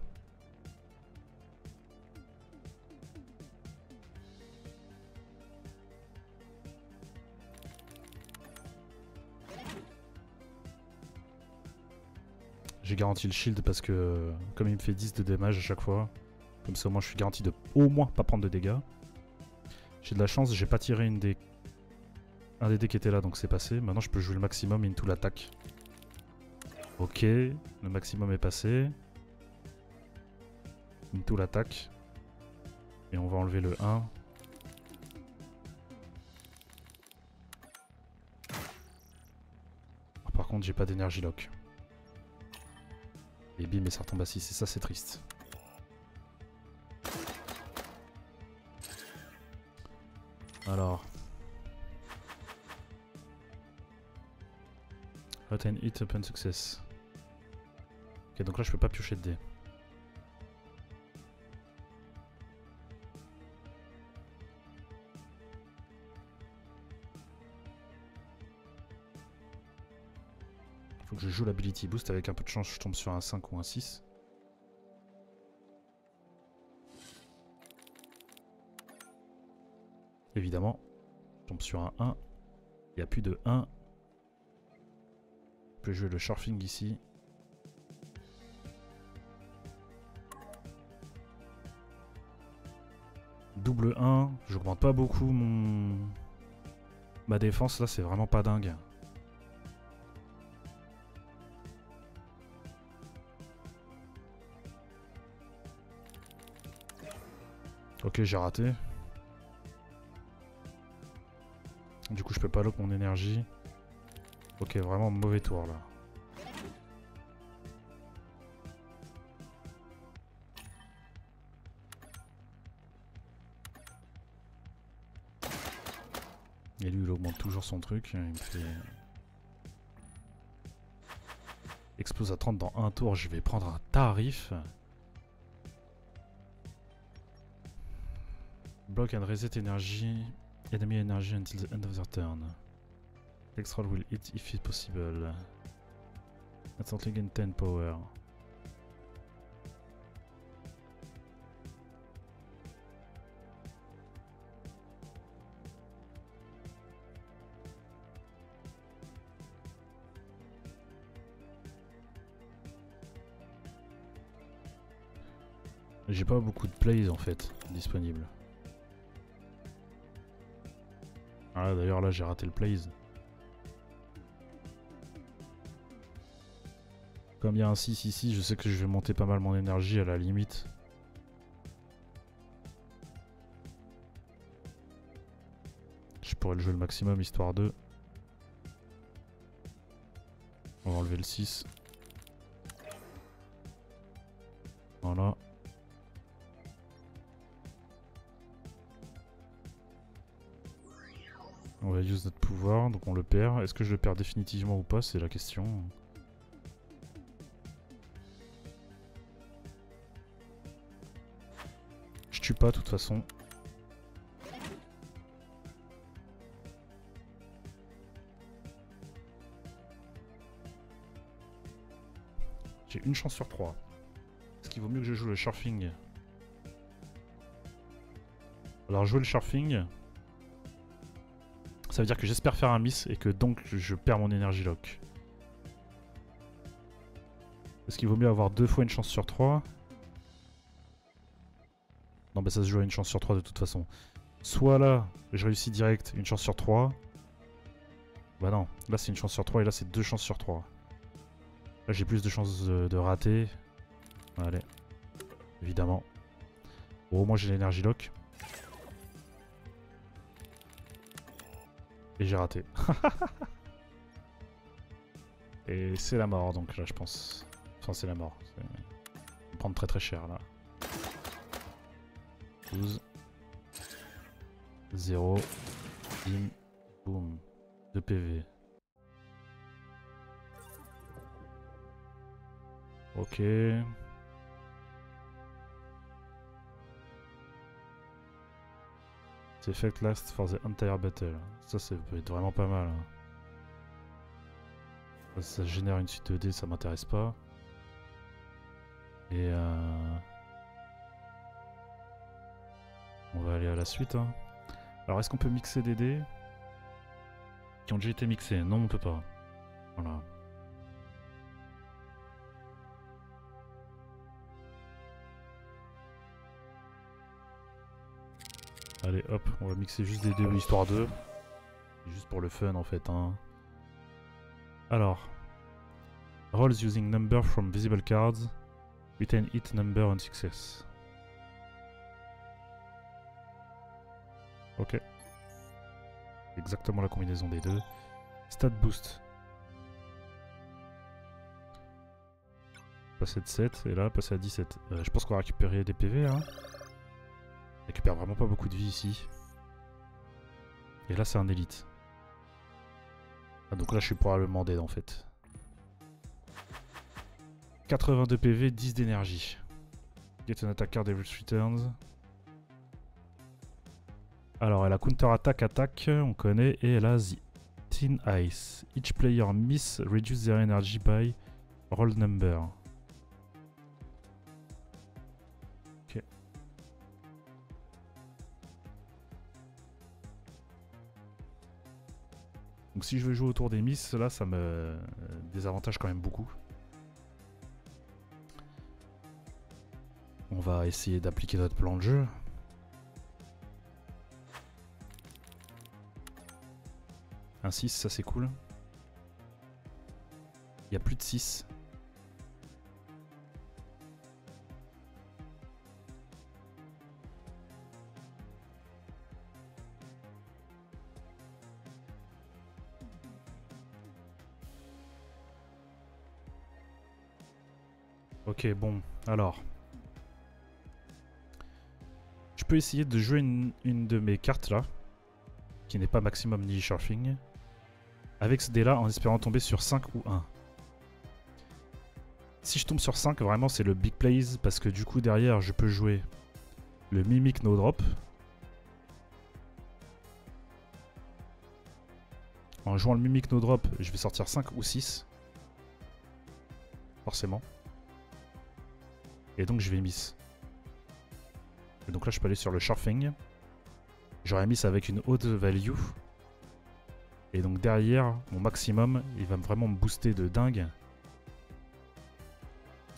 J'ai garanti le shield parce que comme il me fait 10 de damage à chaque fois, comme ça au moins je suis garanti de au moins pas prendre de dégâts. J'ai de la chance, j'ai pas tiré un des dés qui était là donc c'est passé. Maintenant je peux jouer le maximum into l'attaque. Ok, le maximum est passé. Into l'attaque. Et on va enlever le 1. Par contre j'ai pas d'énergie lock. Et bim, et ça retombe à 6, et ça c'est triste. Alors. Retain hit upon success. Ok, donc là je peux pas piocher de dés. Faut que je joue l'ability boost, avec un peu de chance je tombe sur un 5 ou un 6. Évidemment, je tombe sur un 1. Il n'y a plus de 1. Je peux jouer le Surfing ici. Double 1, j'augmente pas beaucoup ma défense, là c'est vraiment pas dingue. Ok, j'ai raté. Du coup je peux pas lock mon énergie. Ok, vraiment mauvais tour là. Et lui il augmente toujours son truc, il me fait... Explose à 30 dans un tour, je vais prendre un tarif. Block and reset energy, enemy energy until the end of their turn. Next roll will hit if it's possible. Instantly gain 10 power. J'ai pas beaucoup de plays en fait disponibles. Ah d'ailleurs là j'ai raté le plays. Comme il y a un 6 ici, je sais que je vais monter pas mal mon énergie à la limite. Je pourrais le jouer le maximum histoire de... On va enlever le 6. Voilà. On va use notre pouvoir, donc on le perd. Est-ce que je le perds définitivement ou pas? C'est la question. Je tue pas de toute façon. J'ai une chance sur 3. Est-ce qu'il vaut mieux que je joue le Surfing? Alors jouer le Surfing, ça veut dire que j'espère faire un miss et que donc je perds mon énergie lock. Est-ce qu'il vaut mieux avoir 2 fois une chance sur 3? Non bah ça se joue à une chance sur 3 de toute façon. Soit là, je réussis direct, une chance sur 3. Bah non, là c'est une chance sur 3 et là c'est 2 chances sur 3. Là j'ai plus de chances de rater. Allez, évidemment. Bon, au moins j'ai l'énergie lock. Et j'ai raté. Et c'est la mort donc là je pense. Enfin c'est la mort. On va prendre très très cher là. 12. 0. Bim. Boum. 2 PV. Ok. The effect lasts for the entire battle. Ça peut être vraiment pas mal. Ça génère une suite de dés, ça m'intéresse pas. Et on va aller à la suite. Hein. Alors est-ce qu'on peut mixer des dés qui ont déjà été mixés? Non, on peut pas. Voilà. Allez hop, on va mixer juste des deux histoire de. Juste pour le fun en fait. Hein. Alors. Rolls using number from visible cards. Retain hit number on success. Ok. Exactement la combinaison des deux. Stat boost. Passer de 7 et là passer à 17. Je pense qu'on va récupérer des PV hein. On récupère vraiment pas beaucoup de vie ici. Et là c'est un élite. Ah, donc là je suis probablement dead en fait. 82 PV, 10 d'énergie. Get an attack card every returns. Alors elle a counter attack, on connaît, et elle a the Thin Ice. Each player miss reduce their energy by roll number. Ok. Donc si je veux jouer autour des miss, là ça me désavantage quand même beaucoup. On va essayer d'appliquer notre plan de jeu. Un 6, ça c'est cool. Il y a plus de 6. Ok, bon, alors. Je peux essayer de jouer une de mes cartes là, qui n'est pas maximum ni surfing, avec ce dé là en espérant tomber sur 5 ou 1. Si je tombe sur 5, vraiment c'est le big plays, parce que du coup derrière je peux jouer le Mimic No Drop. En jouant le Mimic No Drop, je vais sortir 5 ou 6. Forcément. Et donc je vais miss. Et donc là je peux aller sur le Surfing. J'aurais miss avec une haute value. Et donc derrière, mon maximum, il va vraiment me booster de dingue.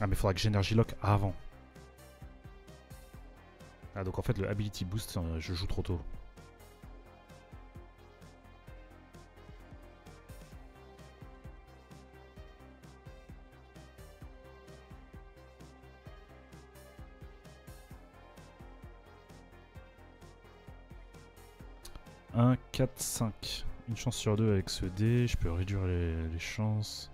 Ah mais il faudra que j'énergie lock avant. Ah donc en fait le ability boost, je joue trop tôt. Un, 4, 5. Une chance sur 2 avec ce dé. Je peux réduire les chances.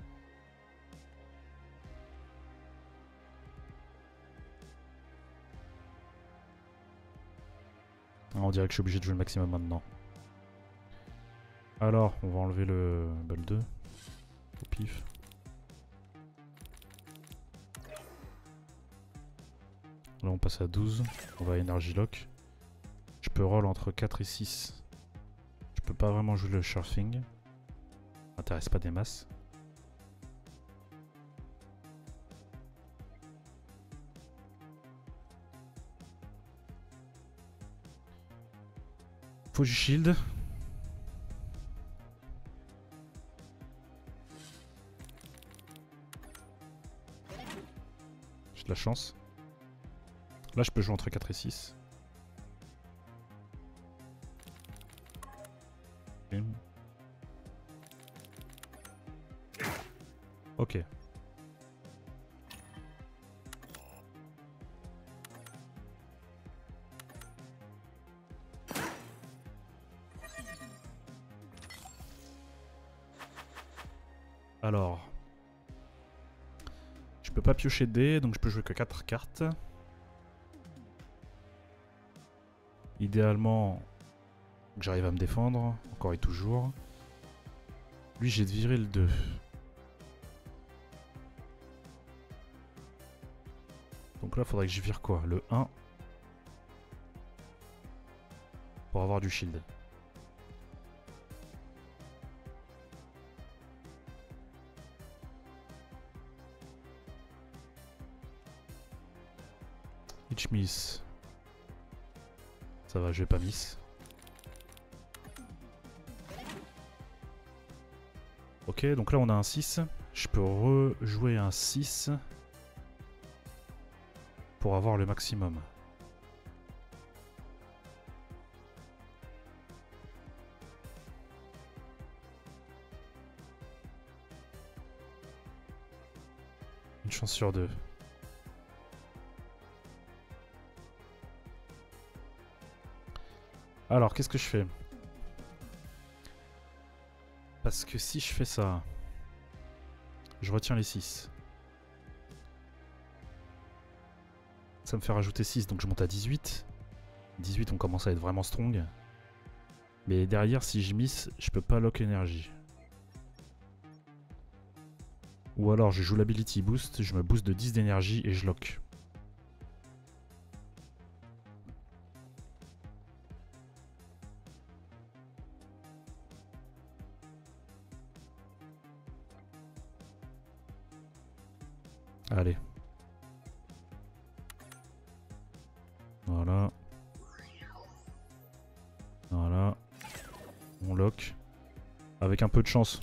Ah, on dirait que je suis obligé de jouer le maximum maintenant. Alors, on va enlever le 2. Au pif. Là, on passe à 12. On va Energy Lock. Je peux roll entre 4 et 6. Je peux pas vraiment jouer le Surfing. M'intéresse pas des masses. Faut du shield. J'ai de la chance. Là, je peux jouer entre 4 et 6. Ok. Alors. Je peux pas piocher de dés, donc je peux jouer que 4 cartes. Idéalement, que j'arrive à me défendre, encore et toujours. Lui, j'ai de virer le 2. Donc là, il faudrait que je vire quoi? Le 1. Pour avoir du shield. Each miss. Ça va, je vais pas miss. Ok, donc là on a un 6. Je peux rejouer un 6 pour avoir le maximum. chance sur deux. Alors, qu'est-ce que je fais? Parce que si je fais ça, je retiens les 6. Ça me fait rajouter 6, donc je monte à 18. 18, on commence à être vraiment strong. Mais derrière, si je miss, je peux pas lock énergie. Ou alors je joue l'ability boost, je me booste de 10 d'énergie et je lock. Allez. Voilà. Voilà. On lock. Avec un peu de chance.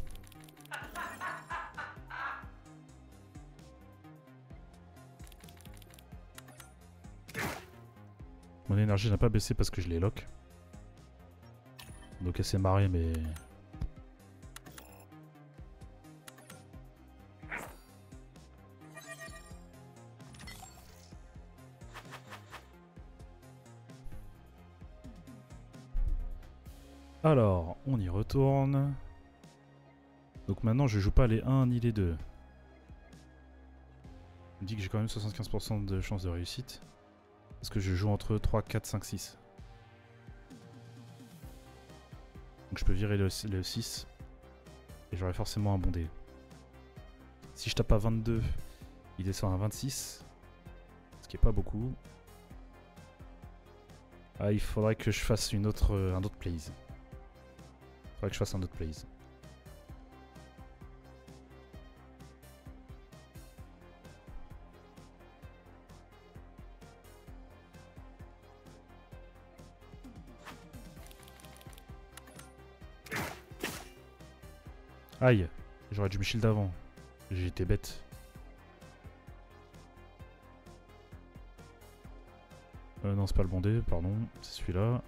Mon énergie n'a pas baissé parce que je les lock. Donc elle s'est marrée mais... Alors, on y retourne. Donc maintenant je joue pas les 1 ni les 2. On me dit que j'ai quand même 75% de chance de réussite. Parce que je joue entre 3, 4, 5, 6. Donc je peux virer le 6. Et j'aurai forcément un bon dé. Si je tape à 22, il descend à 26. Ce qui est pas beaucoup. Ah, il faudrait que je fasse un autre plays. Il faudrait que je fasse un autre plays. Aïe, j'aurais dû me shield avant. J'ai été bête. Non, c'est pas le bon dé, pardon. C'est celui-là.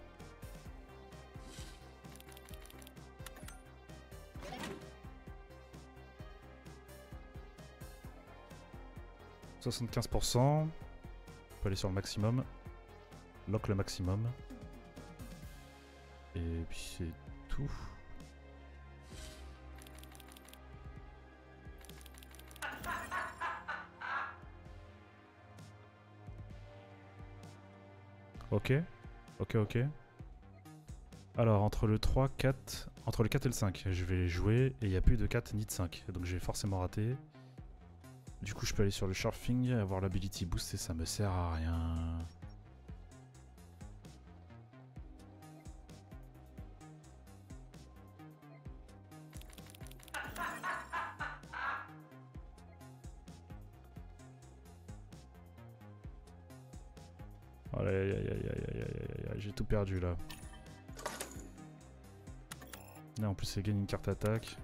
« 75%. On peut aller sur le maximum. Lock le maximum. Et puis c'est tout. Ok. Ok, ok. Alors, entre le 3, 4... Entre le 4 et le 5, je vais jouer et il n'y a plus de 4 ni de 5. Donc je vais forcément rater. Du coup, je peux aller sur le Sharpthing, avoir l'ability boost et ça me sert à rien. Aïe aïe aïe aïe aïe aïe aïe, j'ai tout perdu là. Là en plus c'est gagne une carte attaque.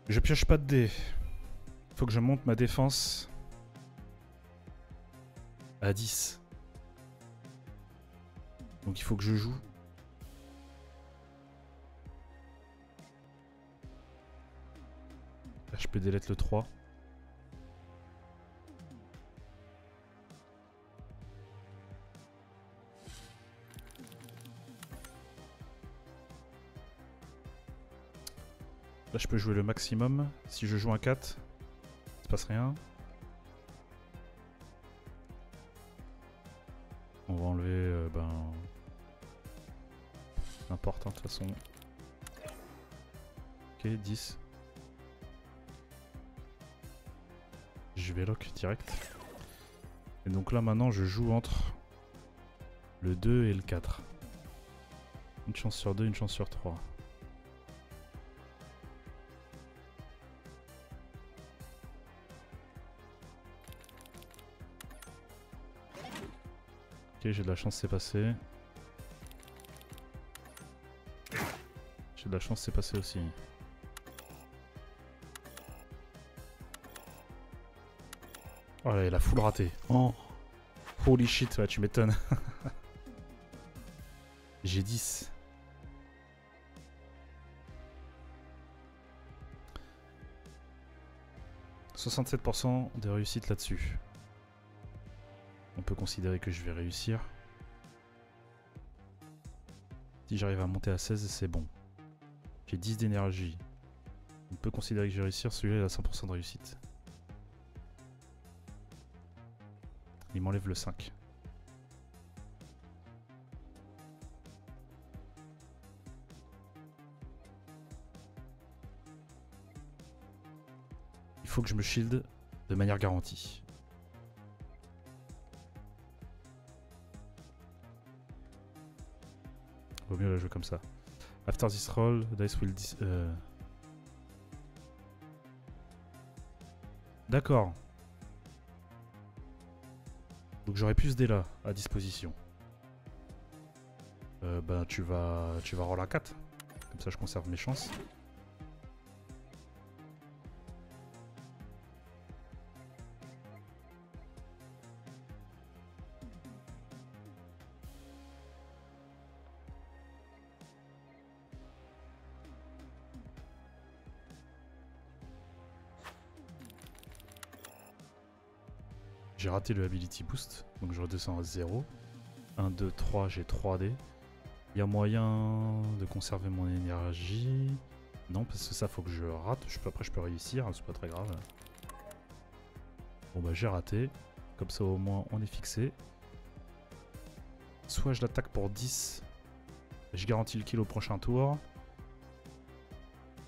Je pioche pas de dés. Faut que je monte ma défense à 10. Donc il faut que je joue. Là je peux delete le 3. Là je peux jouer le maximum. Si je joue un 4, il se passe rien. On va enlever n'importe, de toute façon. Ok, 10. Je vais lock direct. Et donc là maintenant je joue entre le 2 et le 4. Une chance sur 2, une chance sur 3. Ok, j'ai de la chance, c'est passé. J'ai de la chance, c'est passé aussi. Oh là, il a full raté. Oh. Holy shit, ouais, tu m'étonnes. J'ai 10. « 67% de réussite là-dessus. On peut considérer que je vais réussir. Si j'arrive à monter à 16, c'est bon. J'ai 10 d'énergie. On peut considérer que je vais réussir. Celui-là, il a 100% de réussite. Il m'enlève le 5. Il faut que je me shield de manière garantie. Vaut mieux la jouer comme ça. After this roll, dice will... D'accord. Donc j'aurai plus ce dé là à disposition. Bah tu vas roll à 4. Comme ça je conserve mes chances. J'ai raté le ability boost, donc je redescends à 0. 1, 2, 3, j'ai 3 dés. Il y a moyen de conserver mon énergie. Non, parce que ça, faut que je rate. Après, je peux réussir, hein, c'est pas très grave. Bon, bah, j'ai raté. Comme ça, au moins, on est fixé. Soit je l'attaque pour 10. Je garantis le kill au prochain tour.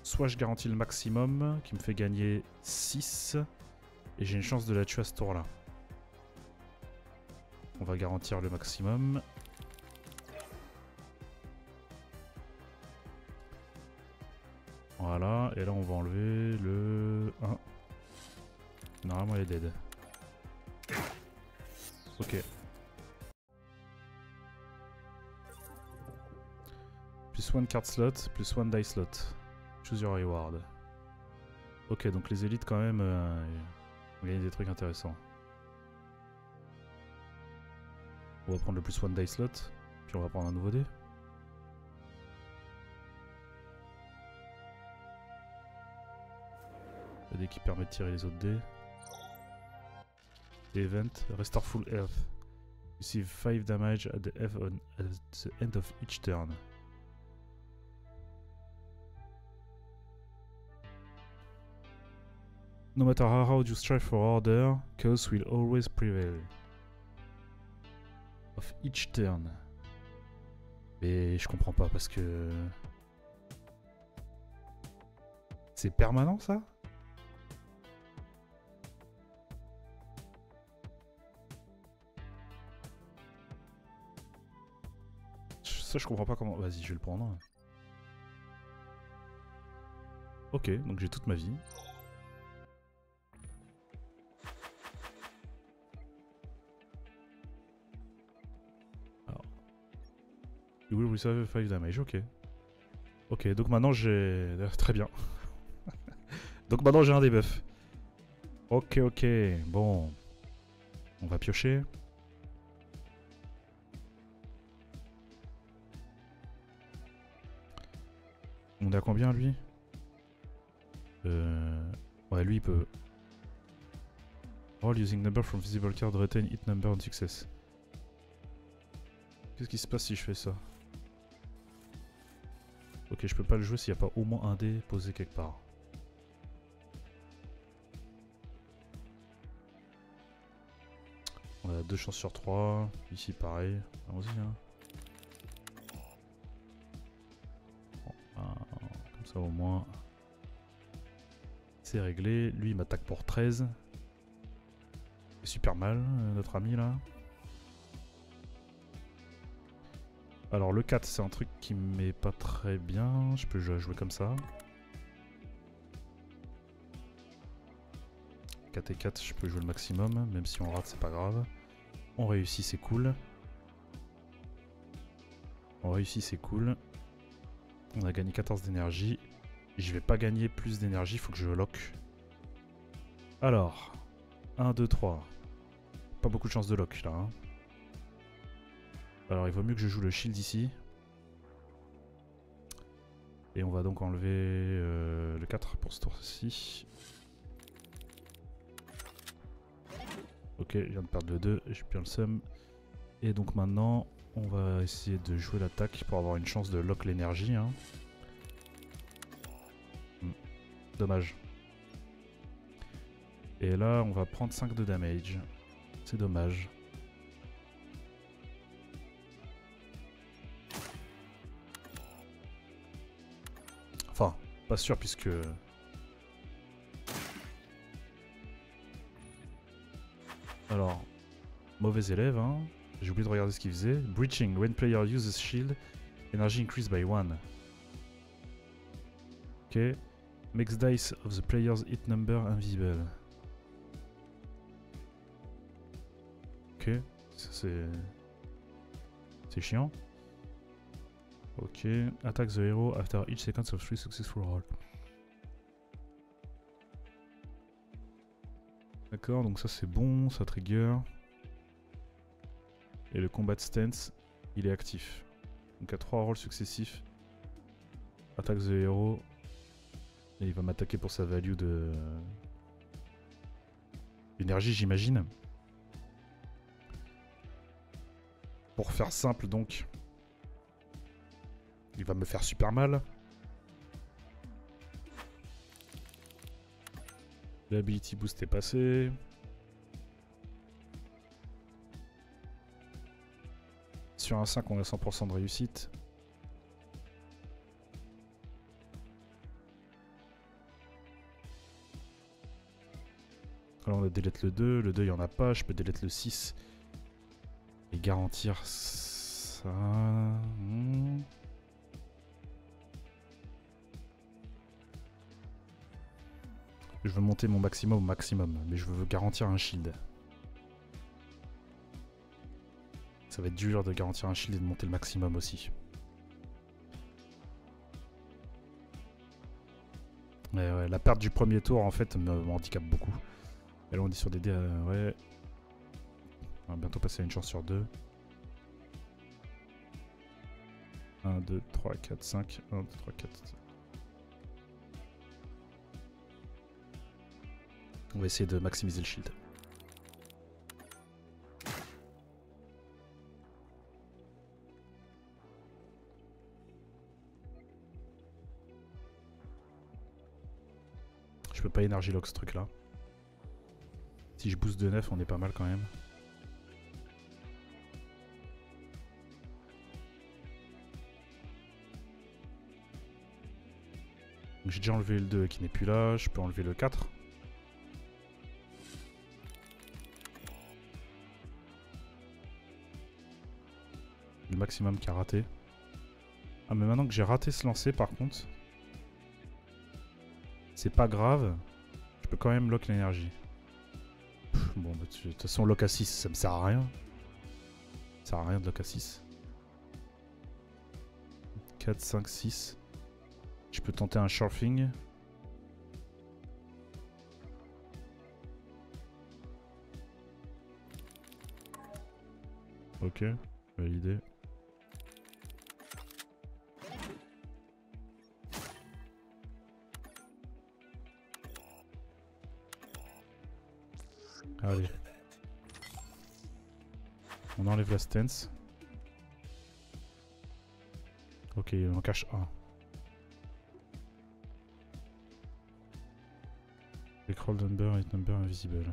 Soit je garantis le maximum, qui me fait gagner 6. Et j'ai une chance de la tuer à ce tour-là. On va garantir le maximum. Voilà, et là on va enlever le 1. Normalement elle est dead. Ok. Plus 1 card slot, plus 1 die slot. Choose your reward. Ok, donc les élites quand même ont gagné des trucs intéressants. On va prendre le plus 1 die slot, puis on va prendre un nouveau dé. Le dé qui permet de tirer les autres dés. Event, restore full health. Receive 5 damage at the end of each turn. No matter how hard you strive for order, chaos will always prevail. Of each turn. Mais je comprends pas parce que... C'est permanent ça? Ça je comprends pas comment... Vas-y, je vais le prendre. Ok, donc j'ai toute ma vie. Alors. You will receive 5 damage, ok. Ok, donc maintenant j'ai... Très bien. Donc maintenant j'ai un debuff. Ok, ok, bon. On va piocher. On est à combien lui? Ouais, lui il peut. Roll using number from visible card, retain hit number on success. Qu'est-ce qui se passe si je fais ça? Ok, je peux pas le jouer s'il n'y a pas au moins un dé posé quelque part. On a 2 chances sur 3. Ici pareil. Allons-y hein. Comme ça au moins c'est réglé. Lui il m'attaque pour 13. C'est super mal notre ami là. Alors le 4 c'est un truc qui me met pas très bien. Je peux jouer comme ça. 4 et 4 je peux jouer le maximum. Même si on rate c'est pas grave. On réussit c'est cool. On réussit c'est cool. On a gagné 14 d'énergie. Je vais pas gagner plus d'énergie, il faut que je lock. Alors, 1, 2, 3. Pas beaucoup de chance de lock là. Hein. Alors il vaut mieux que je joue le shield ici. Et on va donc enlever le 4 pour ce tour-ci. Ok, je viens de perdre le 2, j'ai bien le seum. Et donc maintenant, on va essayer de jouer l'attaque pour avoir une chance de lock l'énergie. Hein. Dommage. Et là, on va prendre 5 de damage. C'est dommage. Enfin, pas sûr puisque... Alors, mauvais élève, hein. J'ai oublié de regarder ce qu'il faisait. Breaching, when player uses shield, energy increased by 1. Ok. Makes dice of the player's hit number invisible. Ok, c'est chiant. Ok, attack the hero after each sequence of 3 successful rolls. D'accord, donc ça c'est bon, ça trigger. Et le combat stance, il est actif. Donc à 3 rolls successifs, attack the hero. Et il va m'attaquer pour sa value de... énergie, j'imagine. Pour faire simple donc, il va me faire super mal. L'ability boost est passé. Sur un 5 on a 100% de réussite. Alors on a delete le 2, le 2 il n'y en a pas, je peux delete le 6. Et garantir ça... Je veux monter mon maximum au maximum, mais je veux garantir un shield. Ça va être dur de garantir un shield et de monter le maximum aussi. Ouais, la perte du premier tour en fait me handicape beaucoup. Et là on dit sur des dés, ouais. On va bientôt passer à une chance sur 2. 1, 2, 3, 4, 5. 1, 2, 3, 4. On va essayer de maximiser le shield. Je peux pas énergie lock ce truc là. Si je booste de 9, on est pas mal quand même. J'ai déjà enlevé le 2 qui n'est plus là, je peux enlever le 4. Le maximum qui a raté. Ah mais maintenant que j'ai raté ce lancer par contre, c'est pas grave, je peux quand même lock l'énergie. Bon bah, de toute façon lock à 6 ça me sert à rien. Ça sert à rien de lock à 6. 4, 5, 6. Je peux tenter un surfing. Ok, validé. Allez. On enlève la stance. Ok, il en cache un. Scroll number, hit number invisible.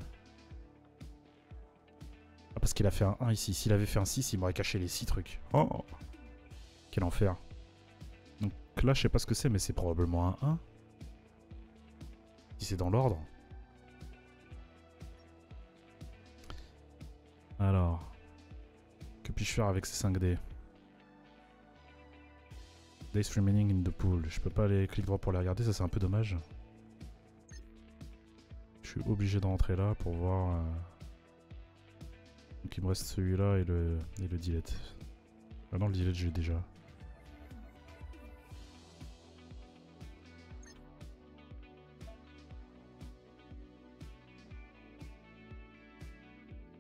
Ah, parce qu'il a fait un 1 ici. S'il avait fait un 6, il m'aurait caché les 6 trucs. Oh! Quel enfer. Donc là, je sais pas ce que c'est, mais c'est probablement un 1. Si c'est dans l'ordre. Alors. Que puis-je faire avec ces 5 dés? Days remaining in the pool. Je peux pas aller clic droit pour les regarder, ça c'est un peu dommage. Je suis obligé de rentrer là pour voir. Donc il me reste celui-là et le delete. Ah non, le delete j'ai déjà.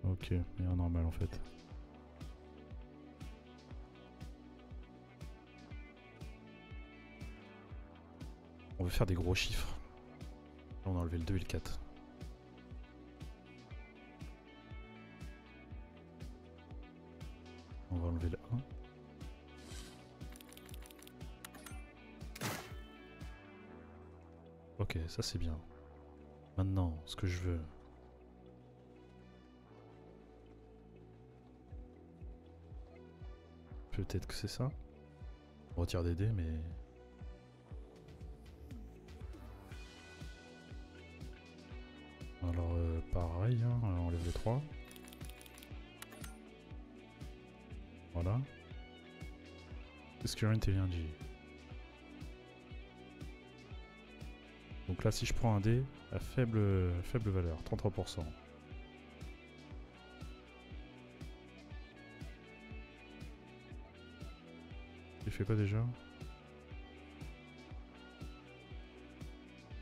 Ok, et en normal en fait. On veut faire des gros chiffres. Là, on a enlevé le 2 et le 4. On va enlever le 1. Ok, ça c'est bien. Maintenant, ce que je veux... Peut-être que c'est ça. On retire des dés, mais... Alors, pareil, hein, on enlève les 3. Voilà. This current energy. Donc là, si je prends un dé, à faible valeur, 33%. Il fait quoi déjà?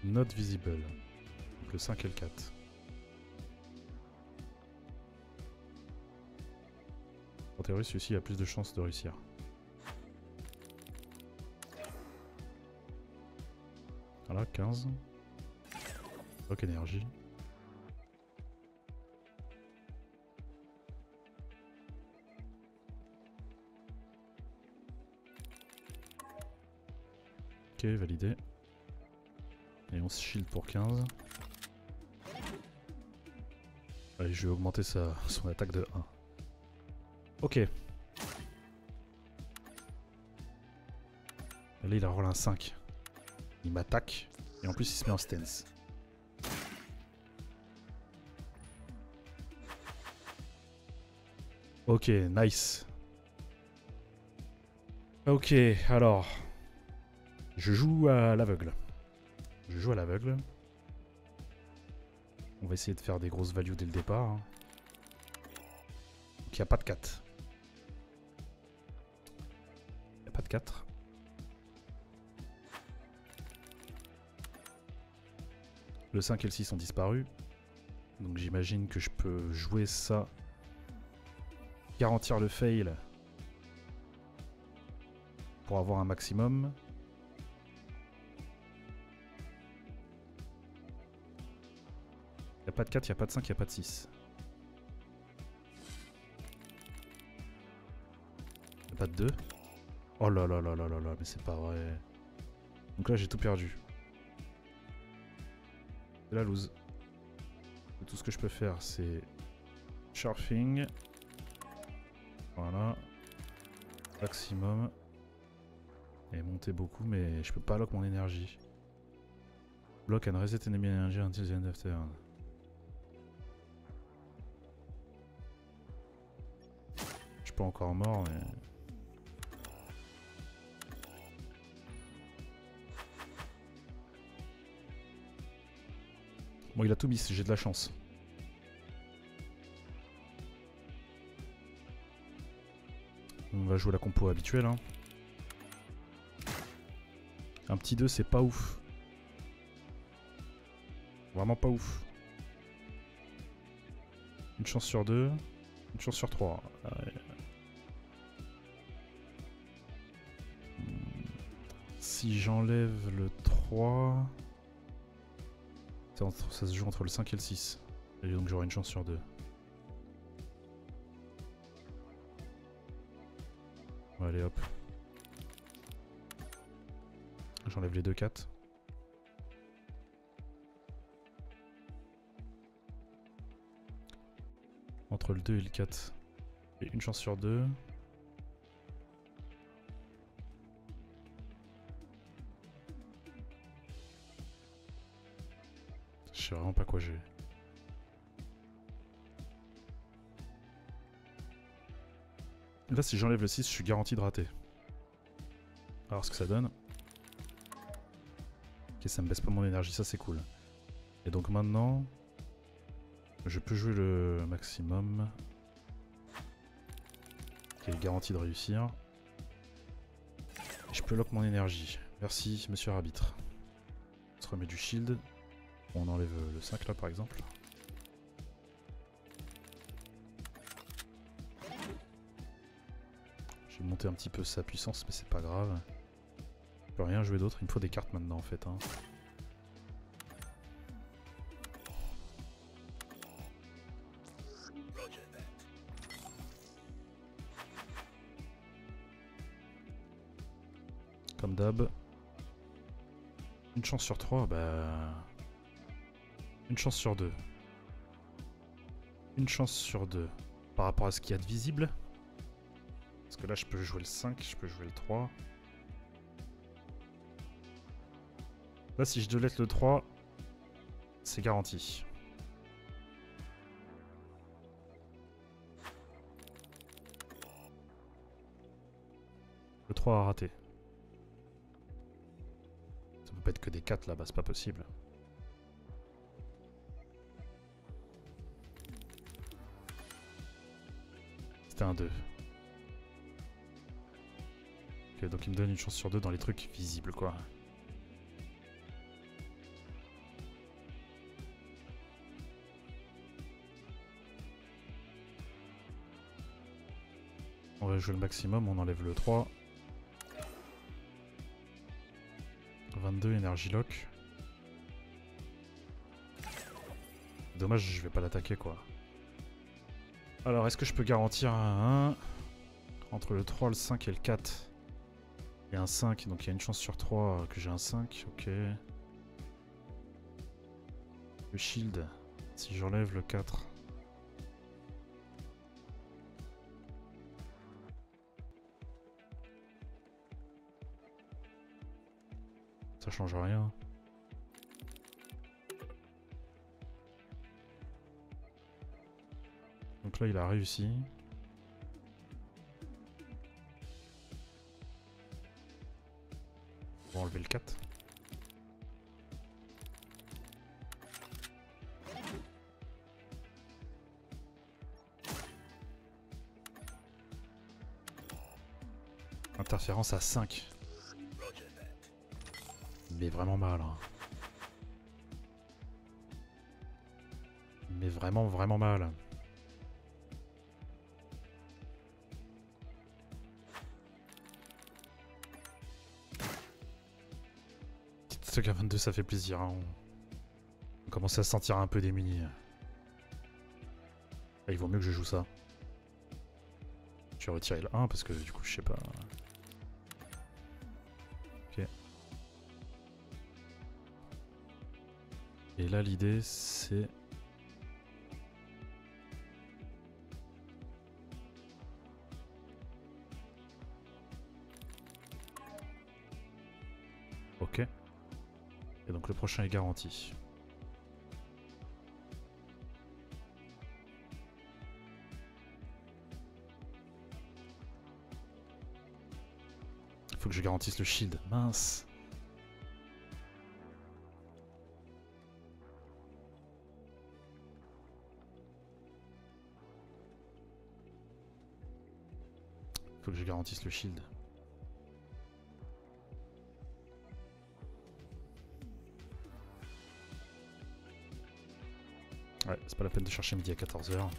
Not visible. Donc le 5 et le 4. En théorie, celui-ci a plus de chances de réussir. Voilà, 15. Bloc énergie. Ok, validé. Et on se shield pour 15. Allez, je vais augmenter son attaque de 1. Ok. Là, il a roulé un 5. Il m'attaque. Et en plus, il se met en stance. Ok, nice. Ok, alors... Je joue à l'aveugle. On va essayer de faire des grosses values dès le départ. Hein. Donc il n'y a pas de 4. Il n'y a pas de 4. Le 5 et le 6 ont disparu. Donc j'imagine que je peux jouer ça. Garantir le fail. Pour avoir un maximum. Il n'y a pas de 4, il n'y a pas de 5, il n'y a pas de 6. Il n'y a pas de 2. Oh là là là là là là, mais c'est pas vrai. Donc là j'ai tout perdu. C'est la loose. Et tout ce que je peux faire c'est... Surfing. Voilà. Maximum. Et monter beaucoup, mais je peux pas lock mon énergie. Block and reset enemy energy until the end of turn. Je suis pas encore mort, mais... Bon, il a tout miss, j'ai de la chance. On va jouer la compo habituelle. Hein. Un petit 2, c'est pas ouf. Vraiment pas ouf. Une chance sur 2. Une chance sur 3. Ouais. Si j'enlève le 3... Ça se joue entre le 5 et le 6. Et donc j'aurai une chance sur 2. Bon, allez hop. J'enlève les 2 4. Entre le 2 et le 4. Et une chance sur 2. Je sais vraiment pas quoi j'ai. Là, si j'enlève le 6, je suis garanti de rater. Alors ce que ça donne. Ok, ça me baisse pas mon énergie, ça c'est cool. Et donc maintenant, je peux jouer le maximum. Qui est garanti de réussir. Et je peux lock mon énergie. Merci, monsieur arbitre. On se remet du shield. On enlève le 5 là par exemple. monter un petit peu sa puissance, mais c'est pas grave. Je peux rien jouer d'autre, il me faut des cartes maintenant en fait. Hein. Comme d'hab. Une chance sur 3, bah... Une chance sur 2. Une chance sur 2. Par rapport à ce qu'il y a de visible. Parce que là, je peux jouer le 5, je peux jouer le 3. Là, si je delete le 3, c'est garanti. Le 3 a raté. Ça peut pas être que des 4 là-bas, c'est pas possible. C'était un 2. Ok, donc il me donne une chance sur 2 dans les trucs visibles, quoi. On va jouer le maximum, on enlève le 3. 22 énergie lock. Dommage, je vais pas l'attaquer, quoi. Alors, est-ce que je peux garantir un 1 entre le 3, le 5 et le 4? Il y a un 5, donc il y a une chance sur 3 que j'ai un 5, ok. Le shield, si j'enlève le 4. Ça change rien. Donc là, il a réussi. On va enlever le 4. Interférence à 5. Mais vraiment mal. Hein. Mais vraiment, vraiment mal. Petite stock à 22, ça fait plaisir. Hein. On commence à se sentir un peu démunis. Ah, il vaut mieux que je joue ça. Je vais retirer le 1 parce que du coup, je sais pas. Ok. Et là, l'idée, c'est... Ok. Et donc le prochain est garanti. Faut que je garantisse le shield. Mince. Faut que je garantisse le shield. Ouais, c'est pas la peine de chercher midi à 14 h.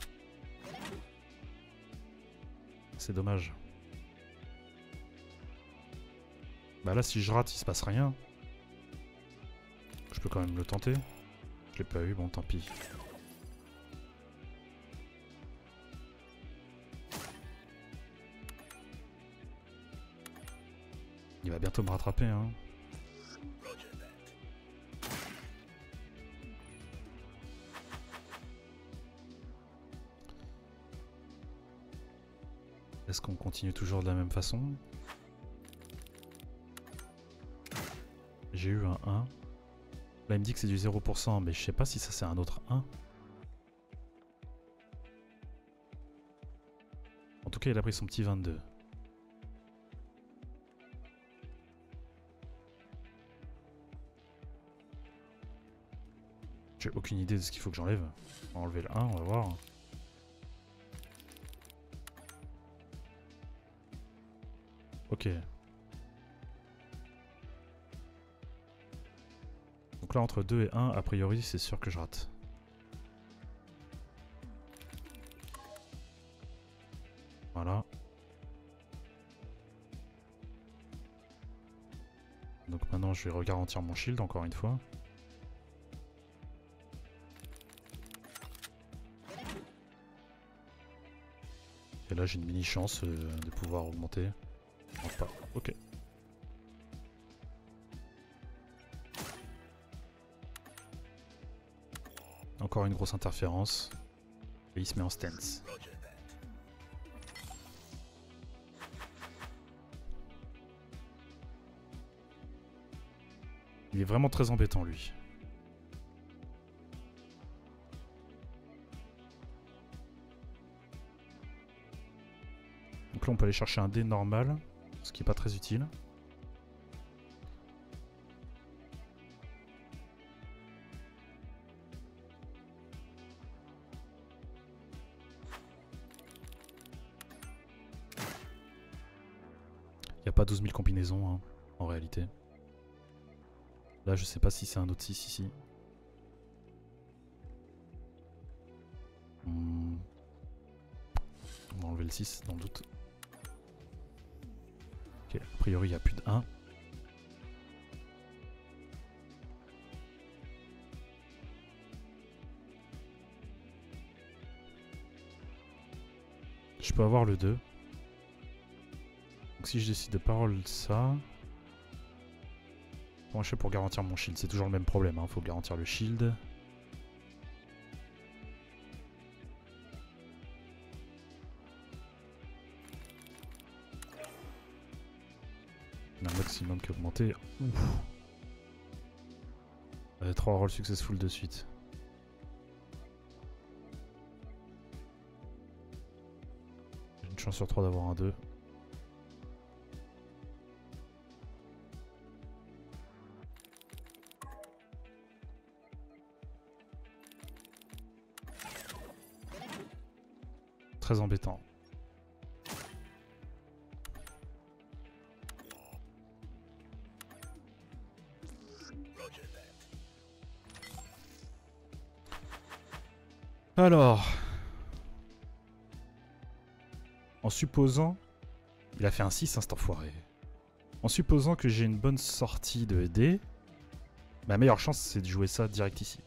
C'est dommage. Bah là, si je rate, il se passe rien. Je peux quand même le tenter. Je l'ai pas eu, bon tant pis. Il va bientôt me rattraper, hein. Est-ce qu'on continue toujours de la même façon? J'ai eu un 1. Là, il me dit que c'est du 0%, mais je sais pas si ça c'est un autre 1. En tout cas, il a pris son petit 22. J'ai aucune idée de ce qu'il faut que j'enlève. On va enlever le 1, on va voir. Ok. Donc là, entre 2 et 1, a priori, c'est sûr que je rate. Voilà. Maintenant je vais regarantir mon shield encore une fois. Et là j'ai une mini chance de pouvoir augmenter. Non, pas. Ok. Encore une grosse interférence. Et il se met en stance. Il est vraiment très embêtant lui. Donc là on peut aller chercher un dé normal, ce qui n'est pas très utile. Il n'y a pas 12 000 combinaisons hein, en réalité. Là je sais pas si c'est un autre 6 ici. On va enlever le 6 dans le doute. Ok, a priori il n'y a plus de 1. Je peux avoir le 2. Donc si je décide de pas roll ça... Comment je fais pour garantir mon shield? C'est toujours le même problème, hein. Faut garantir le shield. On a un maximum qui a augmenté. Ouf. 3 rolls successful de suite. J'ai une chance sur 3 d'avoir un 2. Très embêtant. Alors, en supposant... Il a fait un 6, hein, cet enfoiré. En supposant que j'ai une bonne sortie de dés, ma meilleure chance c'est de jouer ça direct ici.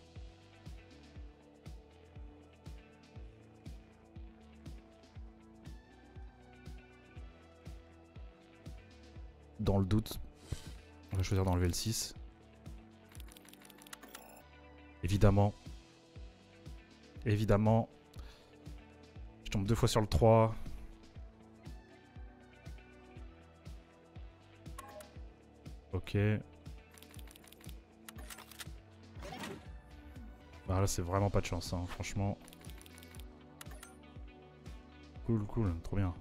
Dans le doute, on va choisir d'enlever le 6. Évidemment. Évidemment. Je tombe 2 fois sur le 3. Ok. Bah là c'est vraiment pas de chance, hein, franchement. Cool, cool, trop bien.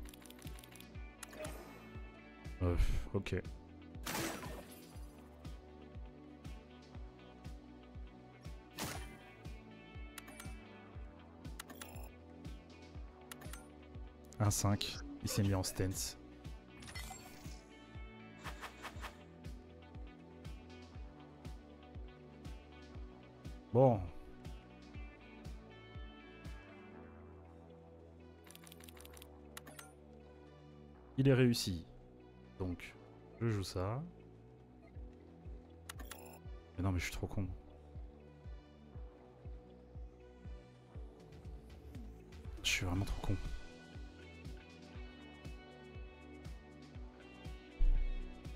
Ok. Un 5, il s'est mis en stance. Bon. Il est réussi. Donc, je joue ça. Mais non, mais je suis trop con. Je suis vraiment trop con.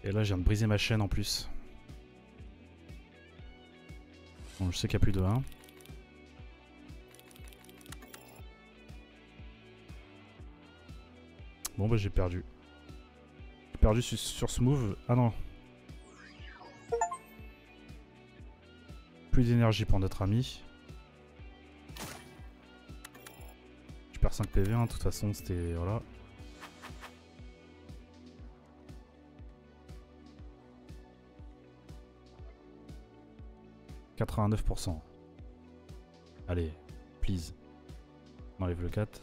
Et là, je viens de briser ma chaîne en plus. Bon, je sais qu'il n'y a plus de 1. Bon, bah j'ai perdu. J'ai perdu sur ce move. Ah non. Plus d'énergie pour notre ami. Je perds 5 PV, hein. De toute façon, c'était... Voilà. « 89%. Allez, please. On enlève le 4.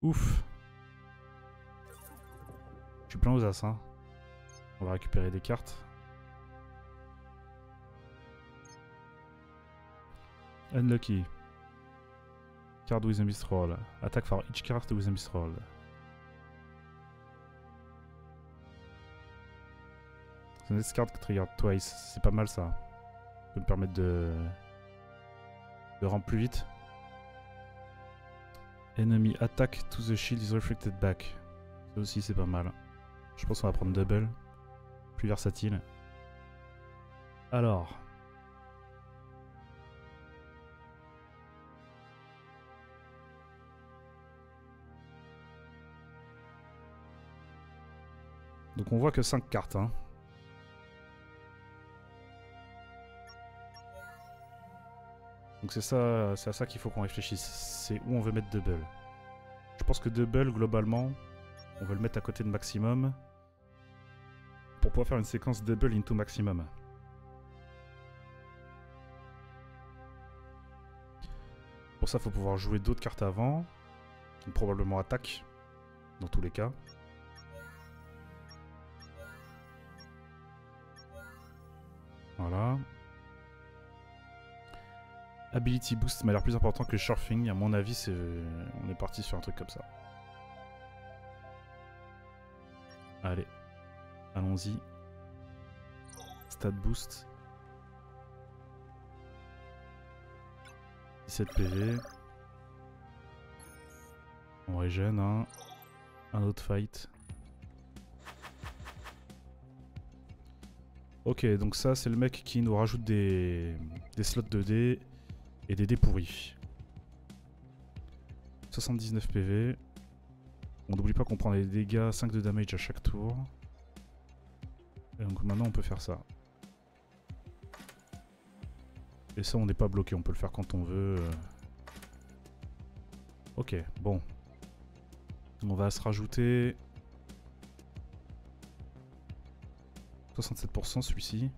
Ouf. Je suis plein aux as, hein. On va récupérer des cartes. Unlucky. Card with a misroll. Attack for each card with a misroll. The next card triggered twice. C'est pas mal ça. Ça peut me permettre de rendre plus vite. Enemy attack to the shield is reflected back. Ça aussi c'est pas mal. Je pense qu'on va prendre double. Plus versatile. Alors. Donc on voit que 5 cartes. Hein. Donc c'est à ça qu'il faut qu'on réfléchisse. C'est où on veut mettre double. Je pense que double, globalement, on veut le mettre à côté de maximum. Pour pouvoir faire une séquence double into maximum. Pour ça, il faut pouvoir jouer d'autres cartes avant. Qui probablement attaque. Dans tous les cas. Voilà. Ability Boost m'a l'air plus important que Surfing. À mon avis, on est parti sur un truc comme ça. Allez. Allons-y. Stat Boost. 17 PV. On régène, hein. Un autre fight. Ok, donc ça c'est le mec qui nous rajoute des slots de dés et des dés pourris. 79 PV. On n'oublie pas qu'on prend des dégâts 5 de damage à chaque tour. Et donc maintenant on peut faire ça. Et ça on n'est pas bloqué, on peut le faire quand on veut. Ok, bon. On va se rajouter 67% celui-ci.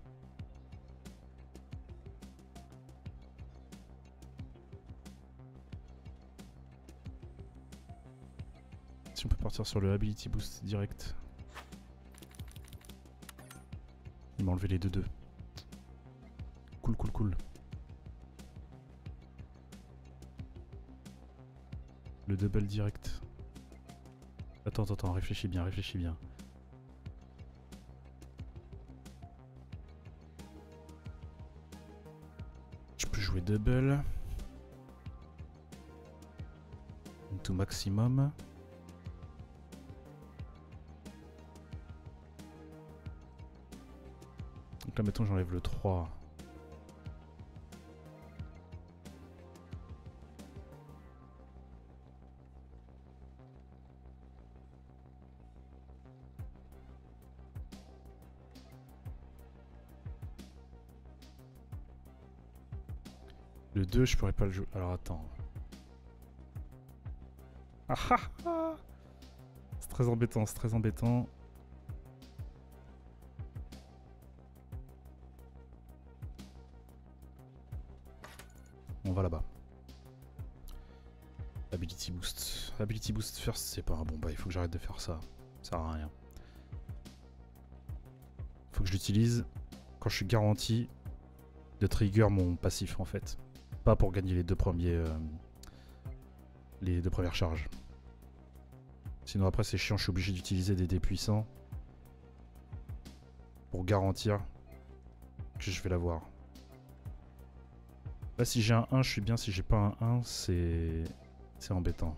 Si on peut partir sur le Ability Boost direct. Il m'a enlevé les 2-2. Cool, cool, cool. Le double direct. Attends, réfléchis bien, réfléchis bien. Je peux jouer double. Into maximum. Donc là, mettons, j'enlève le 3. Le 2, je pourrais pas le jouer. Alors attends. Ah ah ah! C'est très embêtant, c'est très embêtant. On va là-bas. Ability Boost. Ability Boost first, c'est pas un bon. Bah, il faut que j'arrête de faire ça. Ça sert à rien. Faut que je l'utilise quand je suis garanti de trigger mon passif en fait. Pas pour gagner les deux premières charges. Sinon après c'est chiant, je suis obligé d'utiliser des dés puissants pour garantir que je vais l'avoir. Là si j'ai un 1 je suis bien, si j'ai pas un 1 c'est embêtant.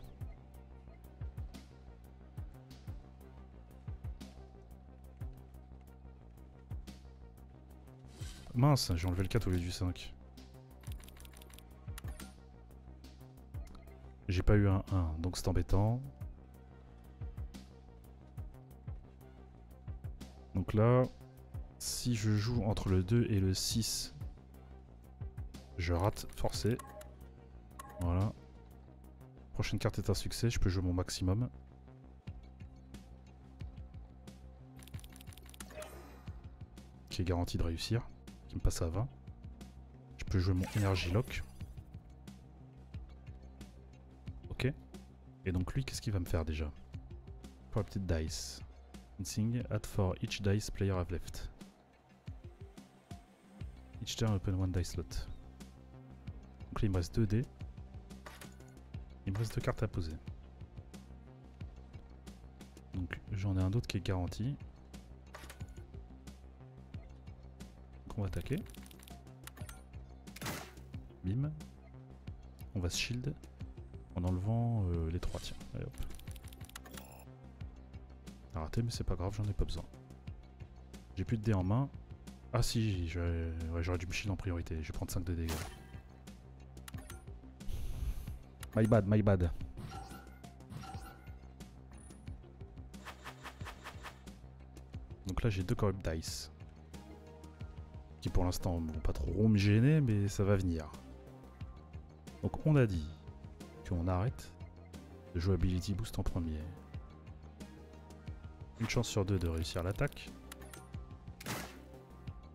Mince, j'ai enlevé le 4 au lieu du 5. J'ai pas eu un 1, donc c'est embêtant. Donc là, si je joue entre le 2 et le 6, je rate forcé. Voilà. Prochaine carte est un succès, je peux jouer mon maximum. Qui est garanti de réussir, qui me passe à 20. Je peux jouer mon Energy Lock. Ok. Et donc lui, qu'est-ce qu'il va me faire déjà? Pour la petite dice. Fencing, add for each dice player have left. Each turn open one dice slot. Donc là il me reste 2 dés. Il me reste 2 cartes à poser. Donc j'en ai un autre qui est garanti. On va attaquer. Bim. On va se shield en enlevant les 3, tiens. Allez hop. T'as raté mais c'est pas grave, j'en ai pas besoin. J'ai plus de dés en main. Ah si, j'aurais dû me shield en priorité, je vais prendre 5 de dégâts. My bad, my bad. Donc là j'ai 2 corrupt dice. Qui pour l'instant vont pas trop me gêner mais ça va venir. Donc on a dit qu'on arrête de jouer Ability Boost en premier. Une chance sur 2 de réussir l'attaque.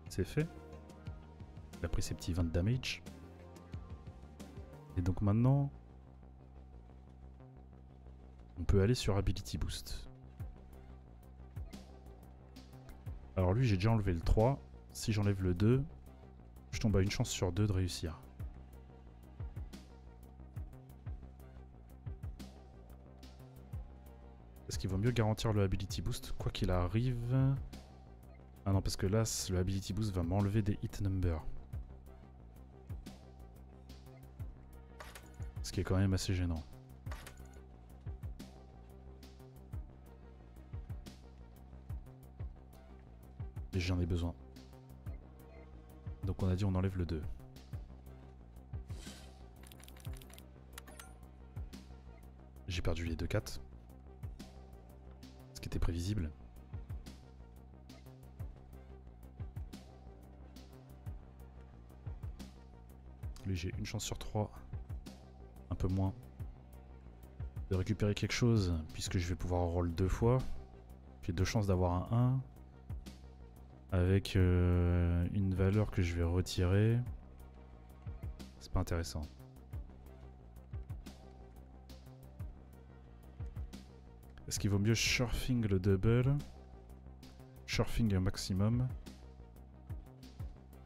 C'est fait. Il a pris ses petits 20 de damage. Et donc maintenant, on peut aller sur Ability Boost. Alors lui, j'ai déjà enlevé le 3. Si j'enlève le 2, je tombe à une chance sur 2 de réussir. Est-ce qu'il vaut mieux garantir le Ability Boost quoi qu'il arrive? Ah non, parce que là, le Ability Boost va m'enlever des hit numbers. Ce qui est quand même assez gênant. Et j'en ai besoin. Donc on a dit on enlève le 2. J'ai perdu les 2-4. Ce qui était prévisible. Lui j'ai une chance sur 3. Un peu moins. De récupérer quelque chose puisque je vais pouvoir roll 2 fois. J'ai 2 chances d'avoir un 1. Avec une valeur que je vais retirer. C'est pas intéressant. Est-ce qu'il vaut mieux surfing le double? Surfing un maximum?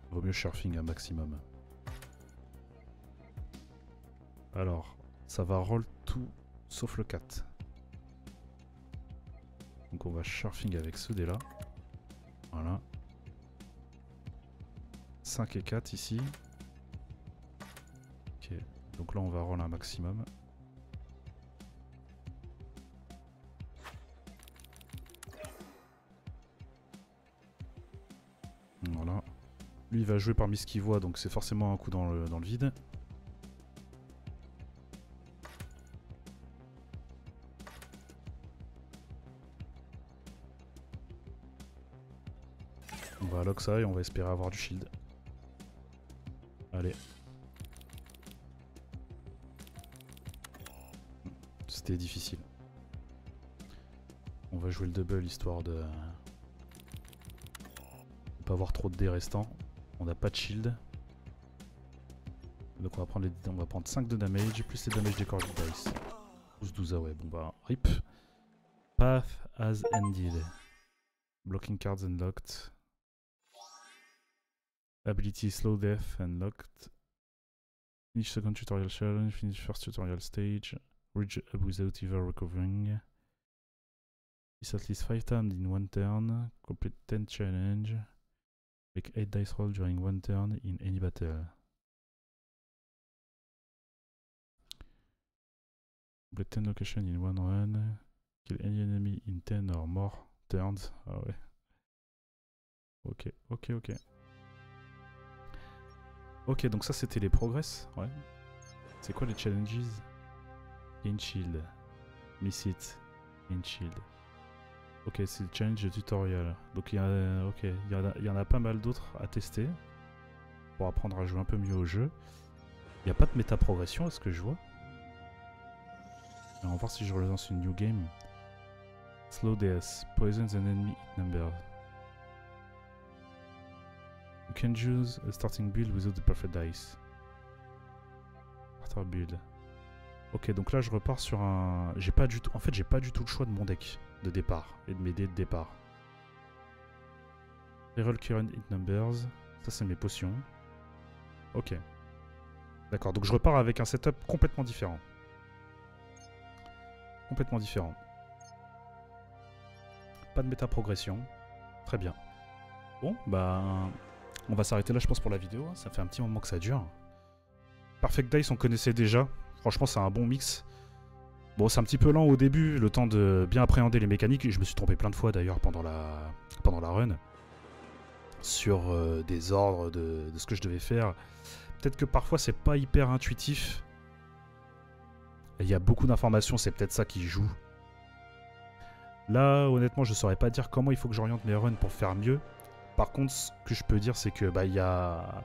Vaut mieux surfing un maximum. Alors, ça va roll tout sauf le 4. Donc on va surfing avec ce dé là. Voilà. 5 et 4 ici. Ok, donc là on va roll un maximum. Voilà. Lui il va jouer parmi ce qu'il voit, donc c'est forcément un coup dans le vide. On va lock ça et on va espérer avoir du shield. Allez. C'était difficile. On va jouer le double histoire de pas avoir trop de dés restants. On n'a pas de shield. Donc on va prendre 5 de damage plus les damage des corps dice. 12-12, ah ouais, bon bah rip. Path has ended. Blocking cards unlocked. Ability slow death unlocked. Finish second tutorial challenge, finish first tutorial stage. Reach up without ever recovering. Miss at least 5 times in one turn. Complete 10 challenge. Make 8 dice roll during one turn in any battle. Complete 10 locations in one run. Kill any enemy in 10 or more turns. Ah ouais. Ok, ok, ok. Ok, donc ça c'était les progress, ouais. C'est quoi les challenges? Gain shield. Miss it. Gain shield. Ok, c'est le challenge de tutorial. Donc il y en a pas mal d'autres à tester. Pour apprendre à jouer un peu mieux au jeu. Il n'y a pas de méta progression à ce que je vois. On va voir si je relance une new game. Slow DS. Poisons an enemy hit number. You can choose a starting build without the perfect dice. Starter build. Ok, donc là je repars sur un... J'ai pas du tout... En fait, j'ai pas du tout le choix de mon deck de départ et de mes dés de départ. Reroll current hit numbers. Ça, c'est mes potions. Ok. D'accord, donc je repars avec un setup complètement différent. Complètement différent. Pas de méta progression. Très bien. Bon, bah... On va s'arrêter là, je pense, pour la vidéo. Ça fait un petit moment que ça dure. Perfect Dice, on connaissait déjà. Franchement, c'est un bon mix. Bon, c'est un petit peu lent au début, le temps de bien appréhender les mécaniques. Je me suis trompé plein de fois, d'ailleurs, pendant la run. Sur des ordres de ce que je devais faire. Peut-être que parfois, c'est pas hyper intuitif. Il y a beaucoup d'informations, c'est peut-être ça qui joue. Là, honnêtement, je saurais pas dire comment il faut que j'oriente mes runs pour faire mieux. Par contre, ce que je peux dire, c'est que il y a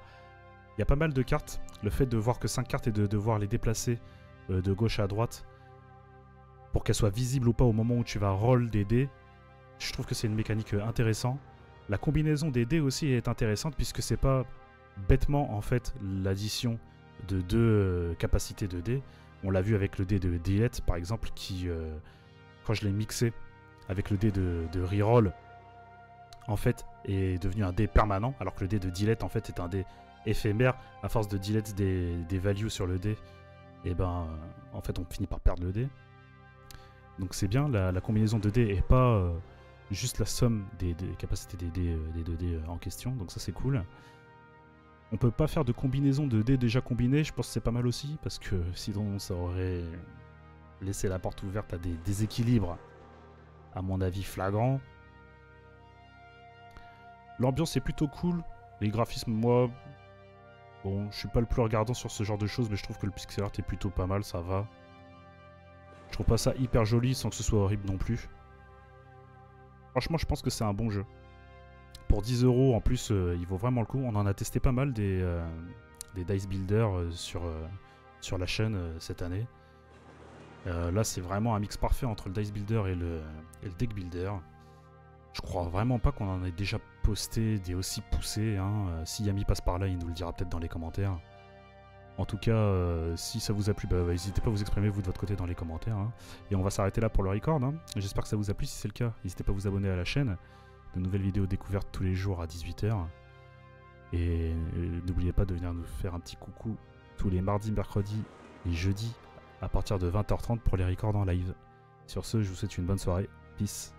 pas mal de cartes. Le fait de voir que 5 cartes et de devoir les déplacer de gauche à droite pour qu'elles soient visibles ou pas au moment où tu vas roll des dés, je trouve que c'est une mécanique intéressante. La combinaison des dés aussi est intéressante puisque c'est pas bêtement en fait l'addition de deux capacités de dés. On l'a vu avec le dé de Dilette par exemple qui, quand je l'ai mixé avec le dé de reroll, en fait est devenu un dé permanent, alors que le dé de Dilette en fait est un dé éphémère. À force de Dilette des values sur le dé, et ben en fait on finit par perdre le dé. Donc c'est bien, la combinaison de dés et pas juste la somme des capacités des 2 dés en question, donc ça c'est cool. On peut pas faire de combinaison de dés déjà combinés, je pense que c'est pas mal aussi, parce que sinon ça aurait laissé la porte ouverte à des déséquilibres, à mon avis flagrants. L'ambiance est plutôt cool, les graphismes, moi, bon, je suis pas le plus regardant sur ce genre de choses, mais je trouve que le pixel art est plutôt pas mal, ça va. Je trouve pas ça hyper joli sans que ce soit horrible non plus. Franchement, je pense que c'est un bon jeu. Pour 10 € en plus, il vaut vraiment le coup. On en a testé pas mal des Dice Builder sur la chaîne cette année. Là, c'est vraiment un mix parfait entre le Dice Builder et le Deck Builder. Je crois vraiment pas qu'on en ait déjà posté des aussi poussés. Hein. Si Yami passe par là, il nous le dira peut-être dans les commentaires. En tout cas, si ça vous a plu, n'hésitez pas à vous exprimer vous de votre côté dans les commentaires. Hein. Et on va s'arrêter là pour le record. Hein. J'espère que ça vous a plu. Si c'est le cas, n'hésitez pas à vous abonner à la chaîne. De nouvelles vidéos découvertes tous les jours à 18 h. Et n'oubliez pas de venir nous faire un petit coucou tous les mardis, mercredis et jeudis à partir de 20 h 30 pour les records en live. Sur ce, je vous souhaite une bonne soirée. Peace.